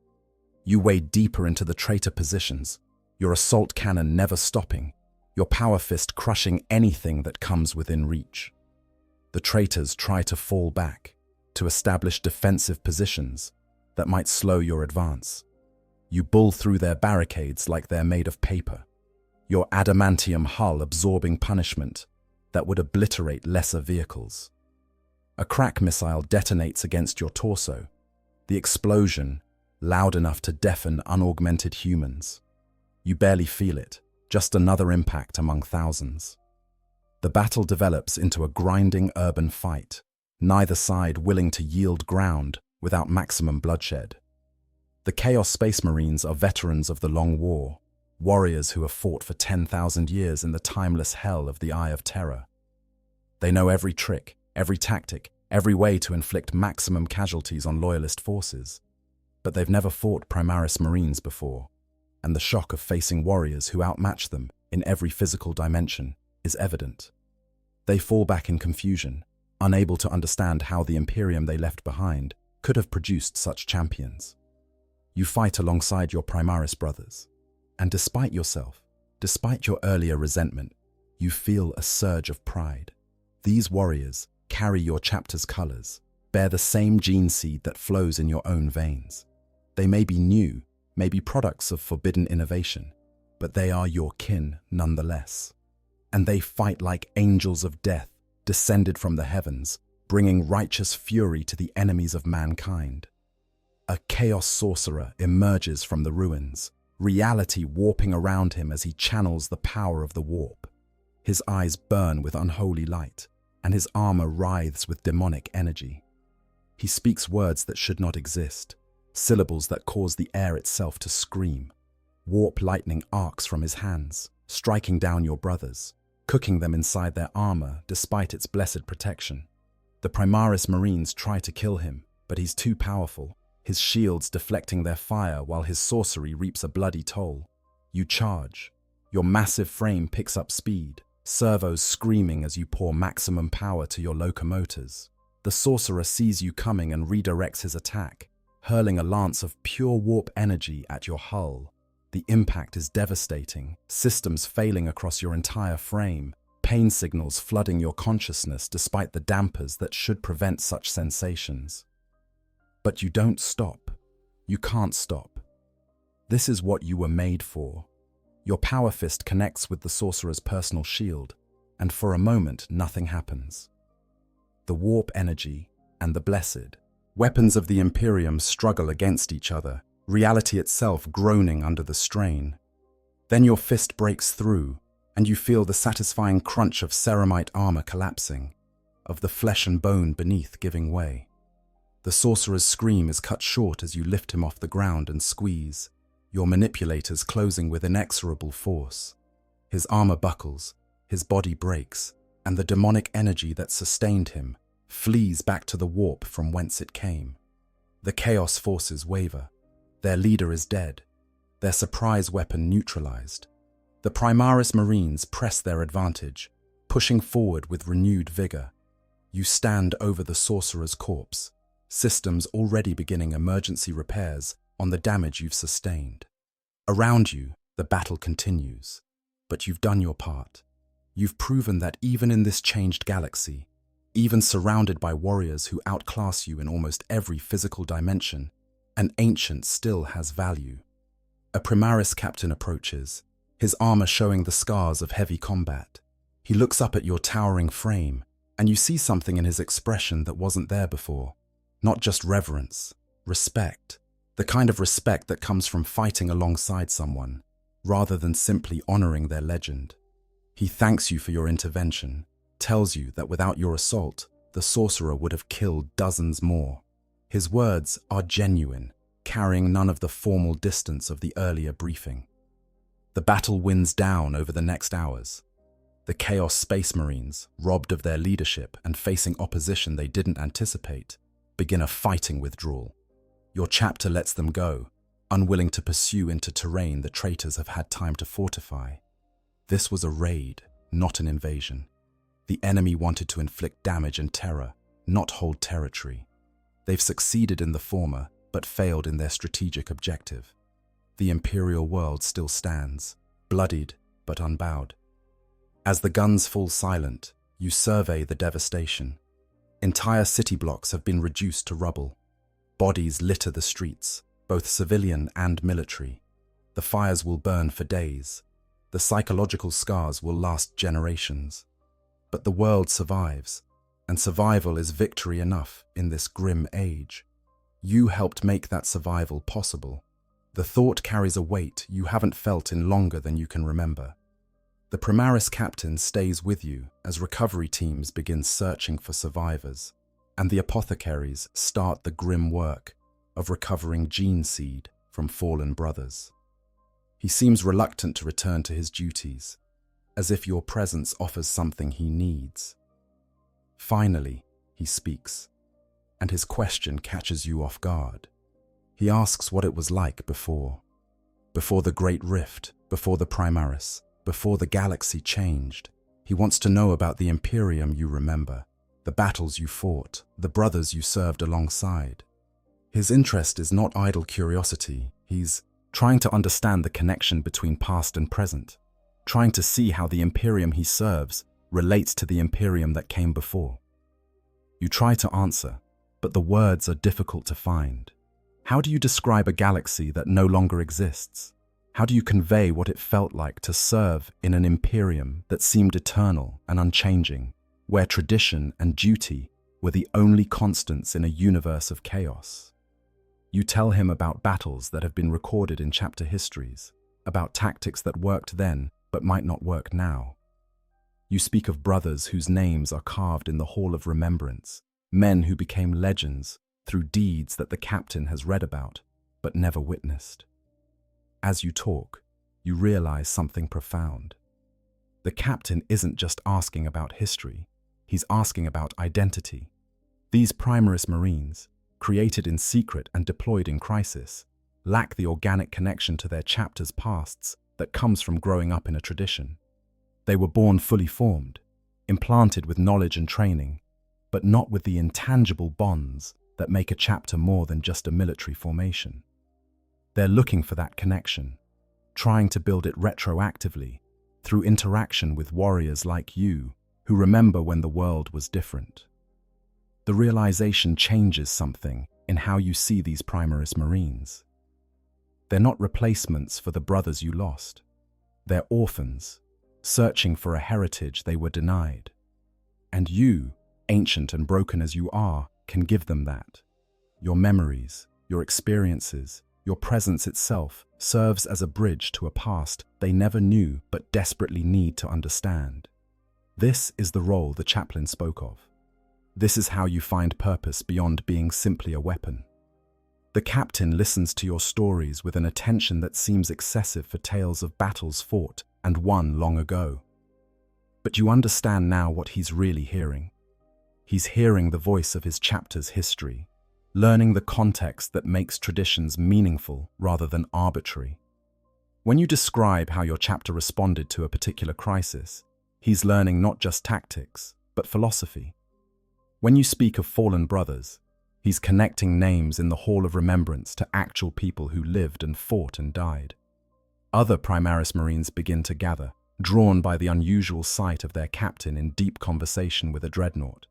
You wade deeper into the traitor positions, your assault cannon never stopping, your power fist crushing anything that comes within reach. The traitors try to fall back, to establish defensive positions that might slow your advance. You bull through their barricades like they're made of paper, your adamantium hull absorbing punishment that would obliterate lesser vehicles. A crack missile detonates against your torso, the explosion loud enough to deafen unaugmented humans. You barely feel it, just another impact among thousands. The battle develops into a grinding urban fight, neither side willing to yield ground without maximum bloodshed. The Chaos Space Marines are veterans of the Long War, warriors who have fought for 10,000 years in the timeless hell of the Eye of Terror. They know every trick, every tactic, every way to inflict maximum casualties on loyalist forces. But they've never fought Primaris Marines before, and the shock of facing warriors who outmatch them in every physical dimension is evident. They fall back in confusion, unable to understand how the Imperium they left behind could have produced such champions. You fight alongside your Primaris brothers, and despite yourself, despite your earlier resentment, you feel a surge of pride. These warriors carry your chapter's colors, bear the same gene seed that flows in your own veins. They may be new, may be products of forbidden innovation, but they are your kin nonetheless. And they fight like angels of death, descended from the heavens, bringing righteous fury to the enemies of mankind. A chaos sorcerer emerges from the ruins, reality warping around him as he channels the power of the warp. His eyes burn with unholy light, and his armor writhes with demonic energy. He speaks words that should not exist, syllables that cause the air itself to scream. Warp lightning arcs from his hands, striking down your brothers, cooking them inside their armor despite its blessed protection. The Primaris Marines try to kill him, but he's too powerful, his shields deflecting their fire while his sorcery reaps a bloody toll. You charge. Your massive frame picks up speed, servos screaming as you pour maximum power to your locomotors. The sorcerer sees you coming and redirects his attack, hurling a lance of pure warp energy at your hull. The impact is devastating, systems failing across your entire frame, pain signals flooding your consciousness despite the dampers that should prevent such sensations. But you don't stop. You can't stop. This is what you were made for. Your power fist connects with the sorcerer's personal shield, and for a moment nothing happens. The warp energy and the blessed, weapons of the Imperium struggle against each other, reality itself groaning under the strain. Then your fist breaks through, and you feel the satisfying crunch of ceramite armor collapsing, of the flesh and bone beneath giving way. The sorcerer's scream is cut short as you lift him off the ground and squeeze, your manipulators closing with inexorable force. His armor buckles, his body breaks, and the demonic energy that sustained him flees back to the warp from whence it came. The Chaos forces waver. Their leader is dead, their surprise weapon neutralized. The Primaris Marines press their advantage, pushing forward with renewed vigor. You stand over the sorcerer's corpse, systems already beginning emergency repairs on the damage you've sustained. Around you, the battle continues, but you've done your part. You've proven that even in this changed galaxy, even surrounded by warriors who outclass you in almost every physical dimension, an ancient still has value. A Primaris captain approaches, his armor showing the scars of heavy combat. He looks up at your towering frame, and you see something in his expression that wasn't there before. Not just reverence, respect. The kind of respect that comes from fighting alongside someone, rather than simply honoring their legend. He thanks you for your intervention, tells you that without your assault, the sorcerer would have killed dozens more. His words are genuine, carrying none of the formal distance of the earlier briefing. The battle winds down over the next hours. The Chaos Space Marines, robbed of their leadership and facing opposition they didn't anticipate, begin a fighting withdrawal. Your chapter lets them go, unwilling to pursue into terrain the traitors have had time to fortify. This was a raid, not an invasion. The enemy wanted to inflict damage and terror, not hold territory. They've succeeded in the former, but failed in their strategic objective. The Imperial world still stands, bloodied but unbowed. As the guns fall silent, you survey the devastation. Entire city blocks have been reduced to rubble. Bodies litter the streets, both civilian and military. The fires will burn for days. The psychological scars will last generations. But the world survives, and survival is victory enough in this grim age. You helped make that survival possible. The thought carries a weight you haven't felt in longer than you can remember. The Primaris captain stays with you as recovery teams begin searching for survivors, and the apothecaries start the grim work of recovering gene seed from fallen brothers. He seems reluctant to return to his duties, as if your presence offers something he needs. Finally, he speaks, and his question catches you off guard. He asks what it was like before the Great Rift, before the Primaris, before the galaxy changed. He wants to know about the Imperium you remember, the battles you fought, the brothers you served alongside. His interest is not idle curiosity. He's trying to understand the connection between past and present, trying to see how the Imperium he serves relates to the Imperium that came before. You try to answer, but the words are difficult to find. How do you describe a galaxy that no longer exists? How do you convey what it felt like to serve in an Imperium that seemed eternal and unchanging, where tradition and duty were the only constants in a universe of chaos? You tell him about battles that have been recorded in chapter histories, about tactics that worked then but might not work now. You speak of brothers whose names are carved in the Hall of Remembrance, men who became legends through deeds that the captain has read about but never witnessed. As you talk, you realize something profound. The captain isn't just asking about history, he's asking about identity. These Primaris Marines, created in secret and deployed in crisis, lack the organic connection to their chapter's pasts that comes from growing up in a tradition. They were born fully formed, implanted with knowledge and training, but not with the intangible bonds that make a chapter more than just a military formation. They're looking for that connection, trying to build it retroactively through interaction with warriors like you who remember when the world was different. The realization changes something in how you see these Primaris Marines. They're not replacements for the brothers you lost. They're orphans, searching for a heritage they were denied. And you, ancient and broken as you are, can give them that. Your memories, your experiences, your presence itself serves as a bridge to a past they never knew but desperately need to understand. This is the role the chaplain spoke of. This is how you find purpose beyond being simply a weapon. The captain listens to your stories with an attention that seems excessive for tales of battles fought and won long ago. But you understand now what he's really hearing. He's hearing the voice of his chapter's history, learning the context that makes traditions meaningful rather than arbitrary. When you describe how your chapter responded to a particular crisis, he's learning not just tactics, but philosophy. When you speak of fallen brothers, he's connecting names in the Hall of Remembrance to actual people who lived and fought and died. Other Primaris Marines begin to gather, drawn by the unusual sight of their captain in deep conversation with a Dreadnought.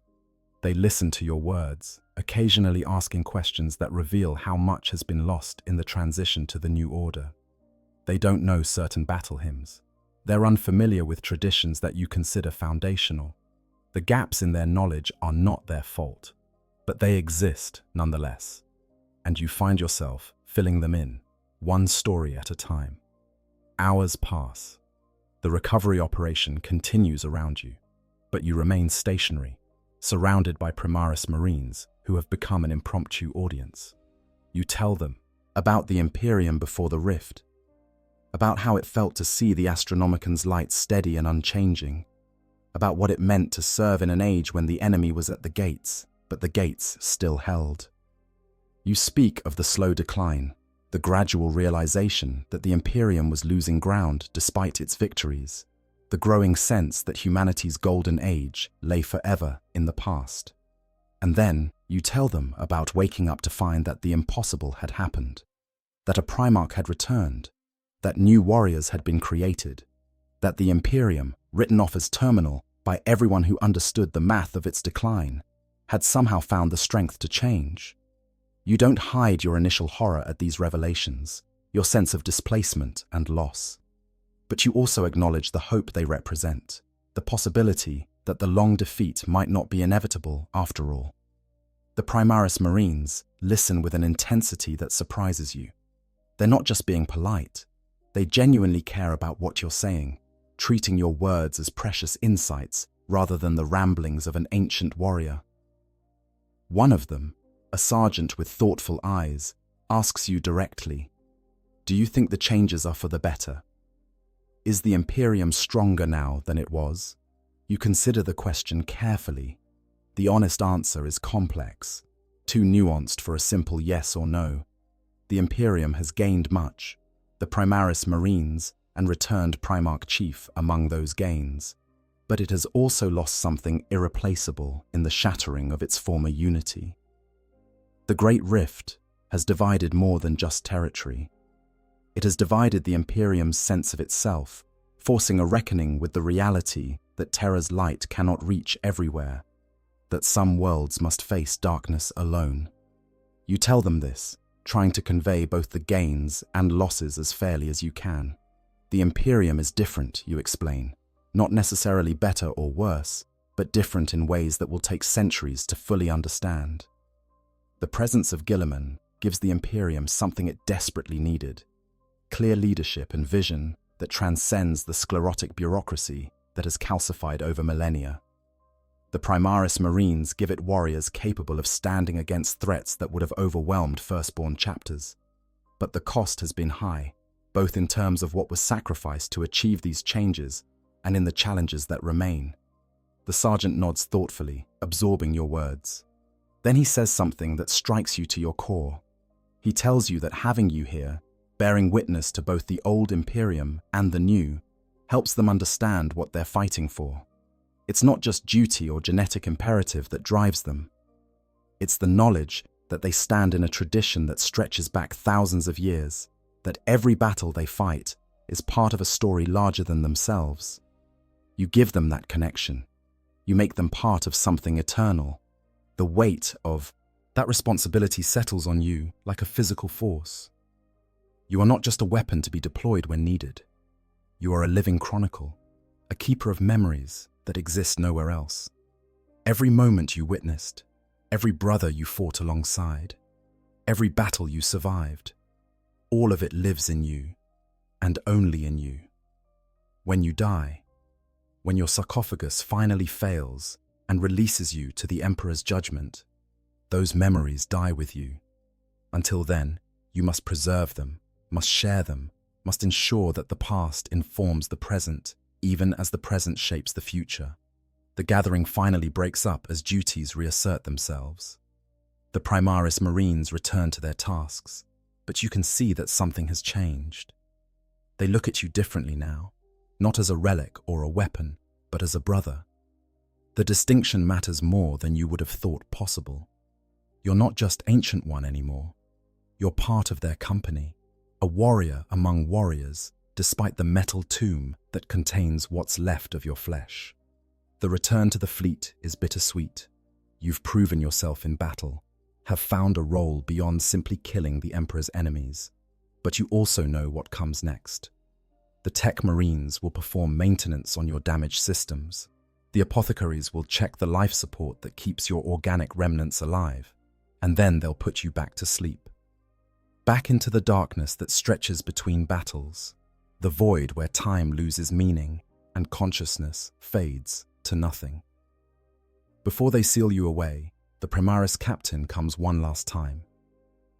They listen to your words, occasionally asking questions that reveal how much has been lost in the transition to the new order. They don't know certain battle hymns. They're unfamiliar with traditions that you consider foundational. The gaps in their knowledge are not their fault, but they exist nonetheless, and you find yourself filling them in, one story at a time. Hours pass. The recovery operation continues around you, but you remain stationary, surrounded by Primaris Marines who have become an impromptu audience. You tell them about the Imperium before the rift, about how it felt to see the Astronomican's light steady and unchanging, about what it meant to serve in an age when the enemy was at the gates, but the gates still held. You speak of the slow decline, the gradual realization that the Imperium was losing ground despite its victories, the growing sense that humanity's golden age lay forever in the past. And then you tell them about waking up to find that the impossible had happened, that a Primarch had returned, that new warriors had been created, that the Imperium, written off as terminal by everyone who understood the math of its decline, had somehow found the strength to change. You don't hide your initial horror at these revelations, your sense of displacement and loss. But you also acknowledge the hope they represent, the possibility that the long defeat might not be inevitable after all. The Primaris Marines listen with an intensity that surprises you. They're not just being polite, they genuinely care about what you're saying, treating your words as precious insights rather than the ramblings of an ancient warrior. One of them, a sergeant with thoughtful eyes, asks you directly, "Do you think the changes are for the better? Is the Imperium stronger now than it was?" You consider the question carefully. The honest answer is complex, too nuanced for a simple yes or no. The Imperium has gained much, the Primaris Marines and returned Primarch Chief among those gains, but it has also lost something irreplaceable in the shattering of its former unity. The Great Rift has divided more than just territory. It has divided the Imperium's sense of itself, forcing a reckoning with the reality that Terra's light cannot reach everywhere, that some worlds must face darkness alone. You tell them this, trying to convey both the gains and losses as fairly as you can. The Imperium is different, you explain, not necessarily better or worse, but different in ways that will take centuries to fully understand. The presence of Guilliman gives the Imperium something it desperately needed: clear leadership and vision that transcends the sclerotic bureaucracy that has calcified over millennia. The Primaris Marines give it warriors capable of standing against threats that would have overwhelmed firstborn chapters. But the cost has been high, both in terms of what was sacrificed to achieve these changes and in the challenges that remain. The sergeant nods thoughtfully, absorbing your words. Then he says something that strikes you to your core. He tells you that having you here, bearing witness to both the old Imperium and the new, helps them understand what they're fighting for. It's not just duty or genetic imperative that drives them. It's the knowledge that they stand in a tradition that stretches back thousands of years, that every battle they fight is part of a story larger than themselves. You give them that connection. You make them part of something eternal. The weight of that responsibility settles on you like a physical force. You are not just a weapon to be deployed when needed. You are a living chronicle, a keeper of memories that exist nowhere else. Every moment you witnessed, every brother you fought alongside, every battle you survived, all of it lives in you, and only in you. When you die, when your sarcophagus finally fails and releases you to the Emperor's judgment, those memories die with you. Until then, you must preserve them, must share them, must ensure that the past informs the present, even as the present shapes the future. The gathering finally breaks up as duties reassert themselves. The Primaris Marines return to their tasks, but you can see that something has changed. They look at you differently now, not as a relic or a weapon, but as a brother. The distinction matters more than you would have thought possible. You're not just Ancient One anymore. You're part of their company, a warrior among warriors, despite the metal tomb that contains what's left of your flesh. The return to the fleet is bittersweet. You've proven yourself in battle, have found a role beyond simply killing the Emperor's enemies, but you also know what comes next. The Tech Marines will perform maintenance on your damaged systems. The apothecaries will check the life support that keeps your organic remnants alive, and then they'll put you back to sleep. Back into the darkness that stretches between battles, the void where time loses meaning and consciousness fades to nothing. Before they seal you away, the Primaris captain comes one last time.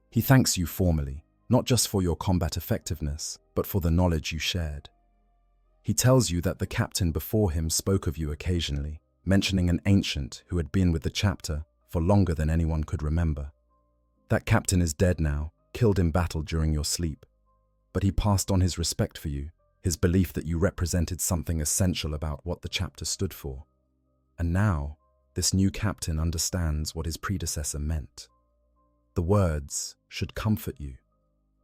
He thanks you formally, not just for your combat effectiveness, but for the knowledge you shared. He tells you that the captain before him spoke of you occasionally, mentioning an ancient who had been with the chapter for longer than anyone could remember. That captain is dead now, killed in battle during your sleep, but he passed on his respect for you, his belief that you represented something essential about what the chapter stood for. And now, this new captain understands what his predecessor meant. The words should comfort you.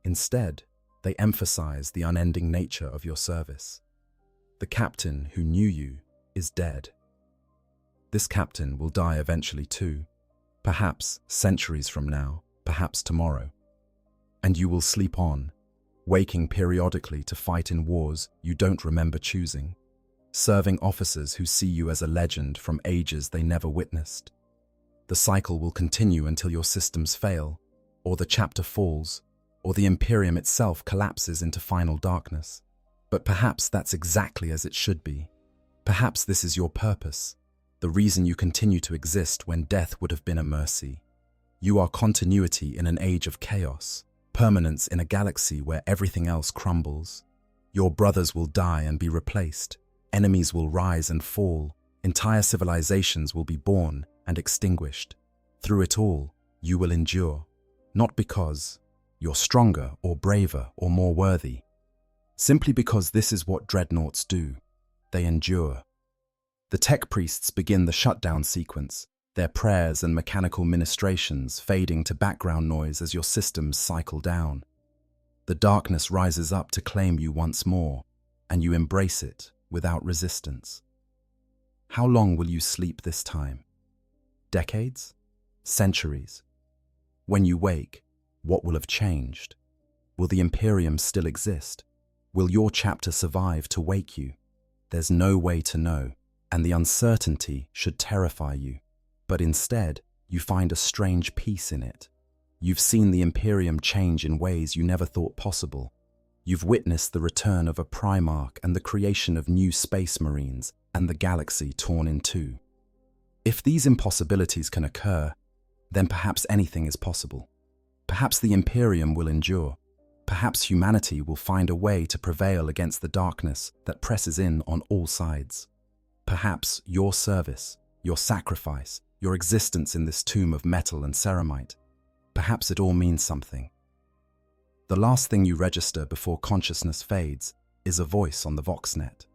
Instead, they emphasize the unending nature of your service. The captain who knew you is dead. This captain will die eventually too, perhaps centuries from now, perhaps tomorrow. And you will sleep on, waking periodically to fight in wars you don't remember choosing, serving officers who see you as a legend from ages they never witnessed. The cycle will continue until your systems fail, or the chapter falls, or the Imperium itself collapses into final darkness. But perhaps that's exactly as it should be. Perhaps this is your purpose, the reason you continue to exist when death would have been a mercy. You are continuity in an age of chaos, permanence in a galaxy where everything else crumbles. Your brothers will die and be replaced. Enemies will rise and fall. Entire civilizations will be born and extinguished. Through it all, you will endure. Not because you're stronger or braver or more worthy. Simply because this is what Dreadnoughts do. They endure. The tech priests begin the shutdown sequence, their prayers and mechanical ministrations fading to background noise as your systems cycle down. The darkness rises up to claim you once more, and you embrace it without resistance. How long will you sleep this time? Decades? Centuries? When you wake, what will have changed? Will the Imperium still exist? Will your chapter survive to wake you? There's no way to know, and the uncertainty should terrify you. But instead, you find a strange peace in it. You've seen the Imperium change in ways you never thought possible. You've witnessed the return of a Primarch and the creation of new space marines and the galaxy torn in two. If these impossibilities can occur, then perhaps anything is possible. Perhaps the Imperium will endure. Perhaps humanity will find a way to prevail against the darkness that presses in on all sides. Perhaps your service, your sacrifice, your existence in this tomb of metal and ceramite, perhaps it all means something. The last thing you register before consciousness fades is a voice on the Voxnet.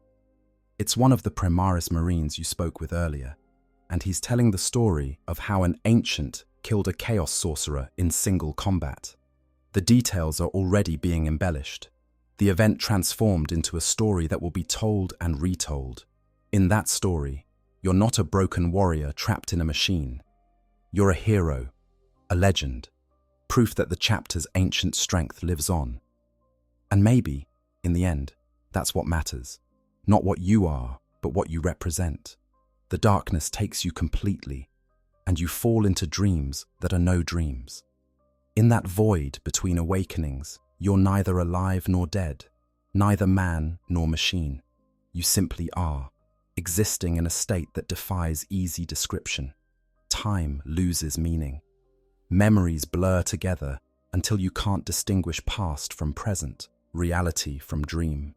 It's one of the Primaris Marines you spoke with earlier, and he's telling the story of how an ancient killed a chaos sorcerer in single combat. The details are already being embellished. The event transformed into a story that will be told and retold. In that story, you're not a broken warrior trapped in a machine. You're a hero, a legend, proof that the chapter's ancient strength lives on. And maybe, in the end, that's what matters. Not what you are, but what you represent. The darkness takes you completely, and you fall into dreams that are no dreams. In that void between awakenings, you're neither alive nor dead, neither man nor machine. You simply are, existing in a state that defies easy description. Time loses meaning. Memories blur together until you can't distinguish past from present, reality from dream.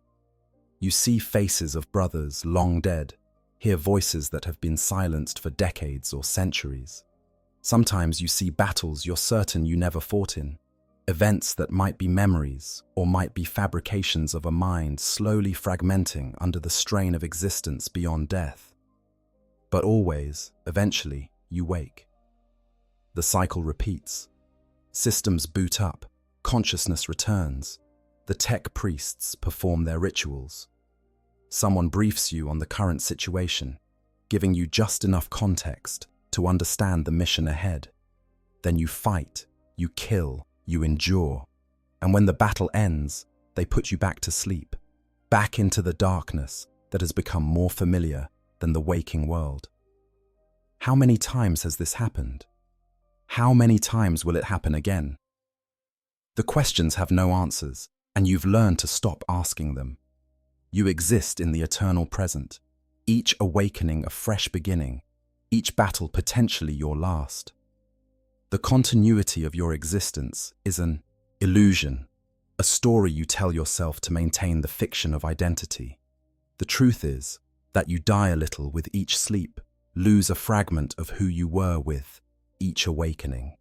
You see faces of brothers long dead, hear voices that have been silenced for decades or centuries. Sometimes you see battles you're certain you never fought in, events that might be memories or might be fabrications of a mind slowly fragmenting under the strain of existence beyond death. But always, eventually, you wake. The cycle repeats. Systems boot up, consciousness returns, the tech priests perform their rituals. Someone briefs you on the current situation, giving you just enough context to understand the mission ahead. Then you fight, you kill, you endure, and when the battle ends, they put you back to sleep, back into the darkness that has become more familiar than the waking world. How many times has this happened? How many times will it happen again? The questions have no answers, and you've learned to stop asking them. You exist in the eternal present, each awakening a fresh beginning, each battle potentially your last. The continuity of your existence is an illusion, a story you tell yourself to maintain the fiction of identity. The truth is that you die a little with each sleep, lose a fragment of who you were with each awakening.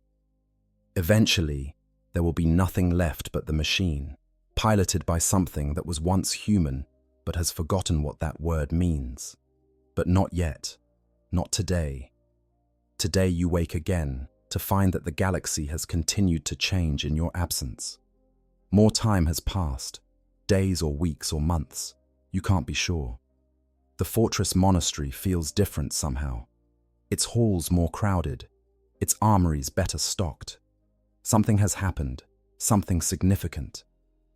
Eventually, there will be nothing left but the machine, piloted by something that was once human but has forgotten what that word means. But not yet, not today. Today you wake again to find that the galaxy has continued to change in your absence. More time has passed, days or weeks or months, you can't be sure. The fortress monastery feels different somehow. Its halls more crowded, its armories better stocked. Something has happened, something significant.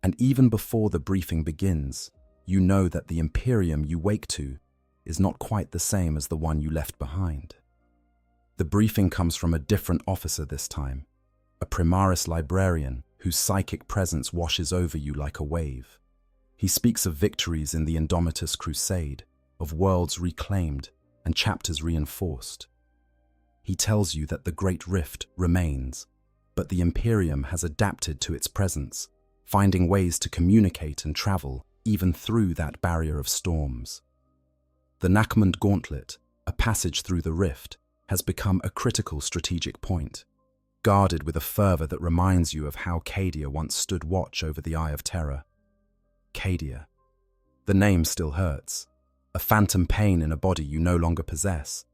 And even before the briefing begins, you know that the Imperium you wake to is not quite the same as the one you left behind. The briefing comes from a different officer this time, a Primaris librarian whose psychic presence washes over you like a wave. He speaks of victories in the Indomitus Crusade, of worlds reclaimed and chapters reinforced. He tells you that the Great Rift remains, but the Imperium has adapted to its presence, finding ways to communicate and travel even through that barrier of storms. The Nakmund Gauntlet, a passage through the rift, has become a critical strategic point, guarded with a fervor that reminds you of how Cadia once stood watch over the Eye of Terror. Cadia. The name still hurts, a phantom pain in a body you no longer possess.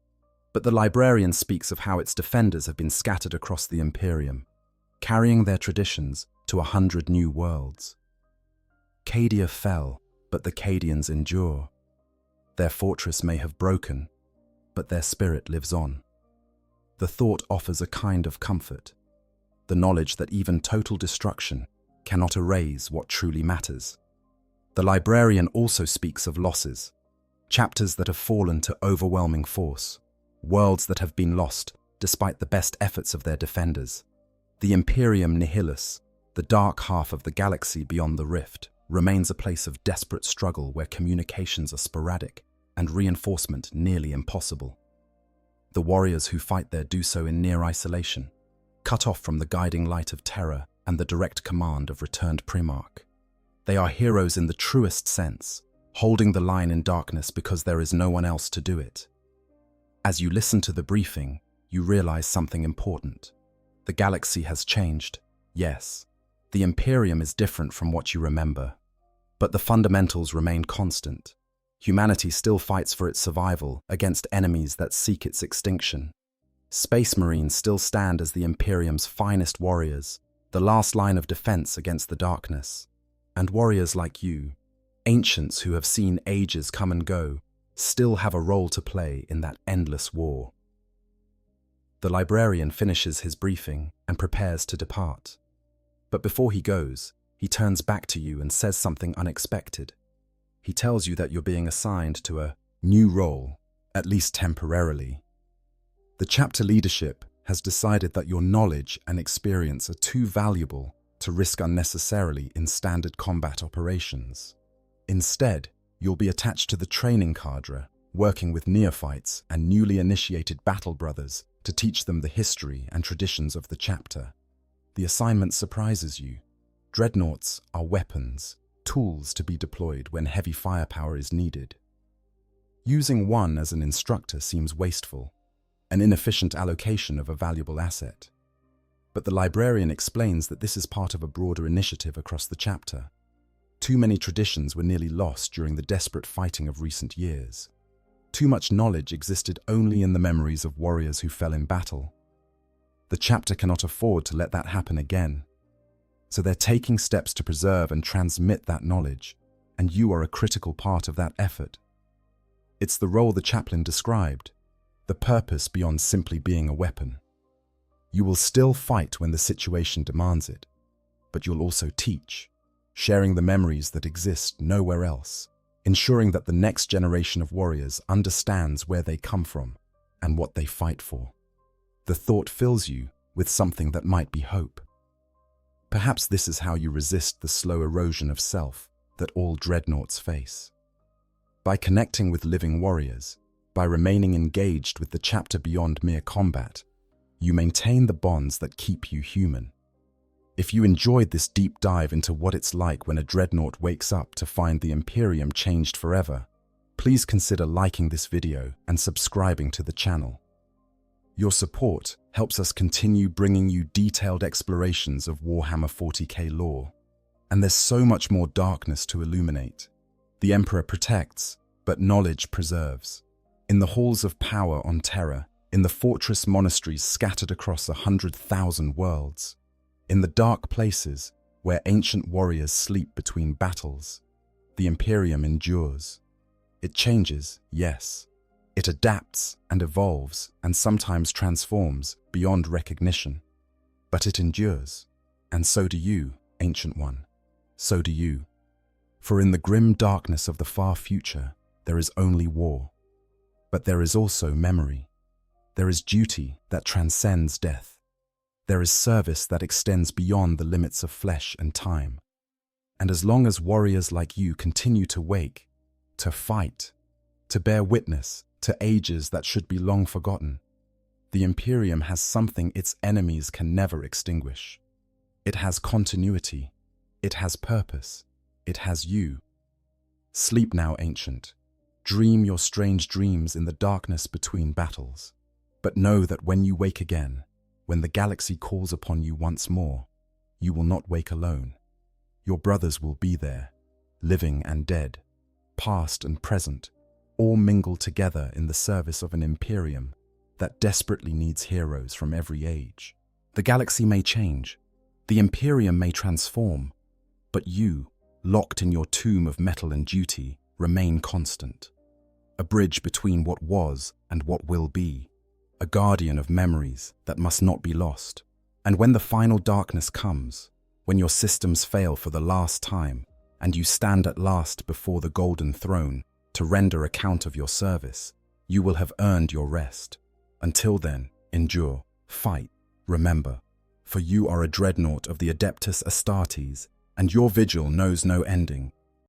But the librarian speaks of how its defenders have been scattered across the Imperium, carrying their traditions to 100 new worlds. Cadia fell, but the Cadians endure. Their fortress may have broken, but their spirit lives on. The thought offers a kind of comfort, the knowledge that even total destruction cannot erase what truly matters. The librarian also speaks of losses, chapters that have fallen to overwhelming force, worlds that have been lost despite the best efforts of their defenders. The Imperium Nihilus, the dark half of the galaxy beyond the rift, remains a place of desperate struggle where communications are sporadic and reinforcement nearly impossible. The warriors who fight there do so in near isolation, cut off from the guiding light of terror and the direct command of returned Primarch. They are heroes in the truest sense, holding the line in darkness because there is no one else to do it. As you listen to the briefing, you realize something important. The galaxy has changed, yes. The Imperium is different from what you remember. But the fundamentals remain constant. Humanity still fights for its survival against enemies that seek its extinction. Space Marines still stand as the Imperium's finest warriors, the last line of defense against the darkness. And warriors like you, ancients who have seen ages come and go, still have a role to play in that endless war. The librarian finishes his briefing and prepares to depart. But before he goes, he turns back to you and says something unexpected. He tells you that you're being assigned to a new role, at least temporarily. The chapter leadership has decided that your knowledge and experience are too valuable to risk unnecessarily in standard combat operations. Instead, you'll be attached to the training cadre, working with neophytes and newly initiated battle brothers to teach them the history and traditions of the chapter. the assignment surprises you. Dreadnoughts are weapons, tools to be deployed when heavy firepower is needed. Using one as an instructor seems wasteful, an inefficient allocation of a valuable asset. But the librarian explains that this is part of a broader initiative across the chapter. Too many traditions were nearly lost during the desperate fighting of recent years. Too much knowledge existed only in the memories of warriors who fell in battle. The chapter cannot afford to let that happen again. So they're taking steps to preserve and transmit that knowledge, and you are a critical part of that effort. It's the role the chaplain described, the purpose beyond simply being a weapon. You will still fight when the situation demands it, but you'll also teach, sharing the memories that exist nowhere else, ensuring that the next generation of warriors understands where they come from and what they fight for. The thought fills you with something that might be hope. Perhaps this is how you resist the slow erosion of self that all dreadnoughts face. By connecting with living warriors, by remaining engaged with the chapter beyond mere combat, you maintain the bonds that keep you human. If you enjoyed this deep dive into what it's like when a dreadnought wakes up to find the Imperium changed forever, please consider liking this video and subscribing to the channel. Your support helps us continue bringing you detailed explorations of Warhammer 40k lore. And there's so much more darkness to illuminate. The Emperor protects, but knowledge preserves. In the halls of power on Terra, in the fortress monasteries scattered across 100,000 worlds, in the dark places where ancient warriors sleep between battles, the Imperium endures. It changes, yes. It adapts and evolves and sometimes transforms beyond recognition. But it endures. And so do you, Ancient One. So do you. For in the grim darkness of the far future, there is only war. But there is also memory. There is duty that transcends death. There is service that extends beyond the limits of flesh and time. And as long as warriors like you continue to wake, to fight, to bear witness to ages that should be long forgotten, the Imperium has something its enemies can never extinguish. It has continuity. It has purpose. It has you. Sleep now, Ancient. Dream your strange dreams in the darkness between battles. But know that when you wake again, when the galaxy calls upon you once more, you will not wake alone. Your brothers will be there, living and dead, past and present, all mingled together in the service of an Imperium that desperately needs heroes from every age. The galaxy may change, the Imperium may transform, but you, locked in your tomb of metal and duty, remain constant. A bridge between what was and what will be, a guardian of memories that must not be lost. And when the final darkness comes, when your systems fail for the last time, and you stand at last before the golden throne to render account of your service, you will have earned your rest. Until then, endure, fight, remember, for you are a dreadnought of the Adeptus Astartes, and your vigil knows no ending.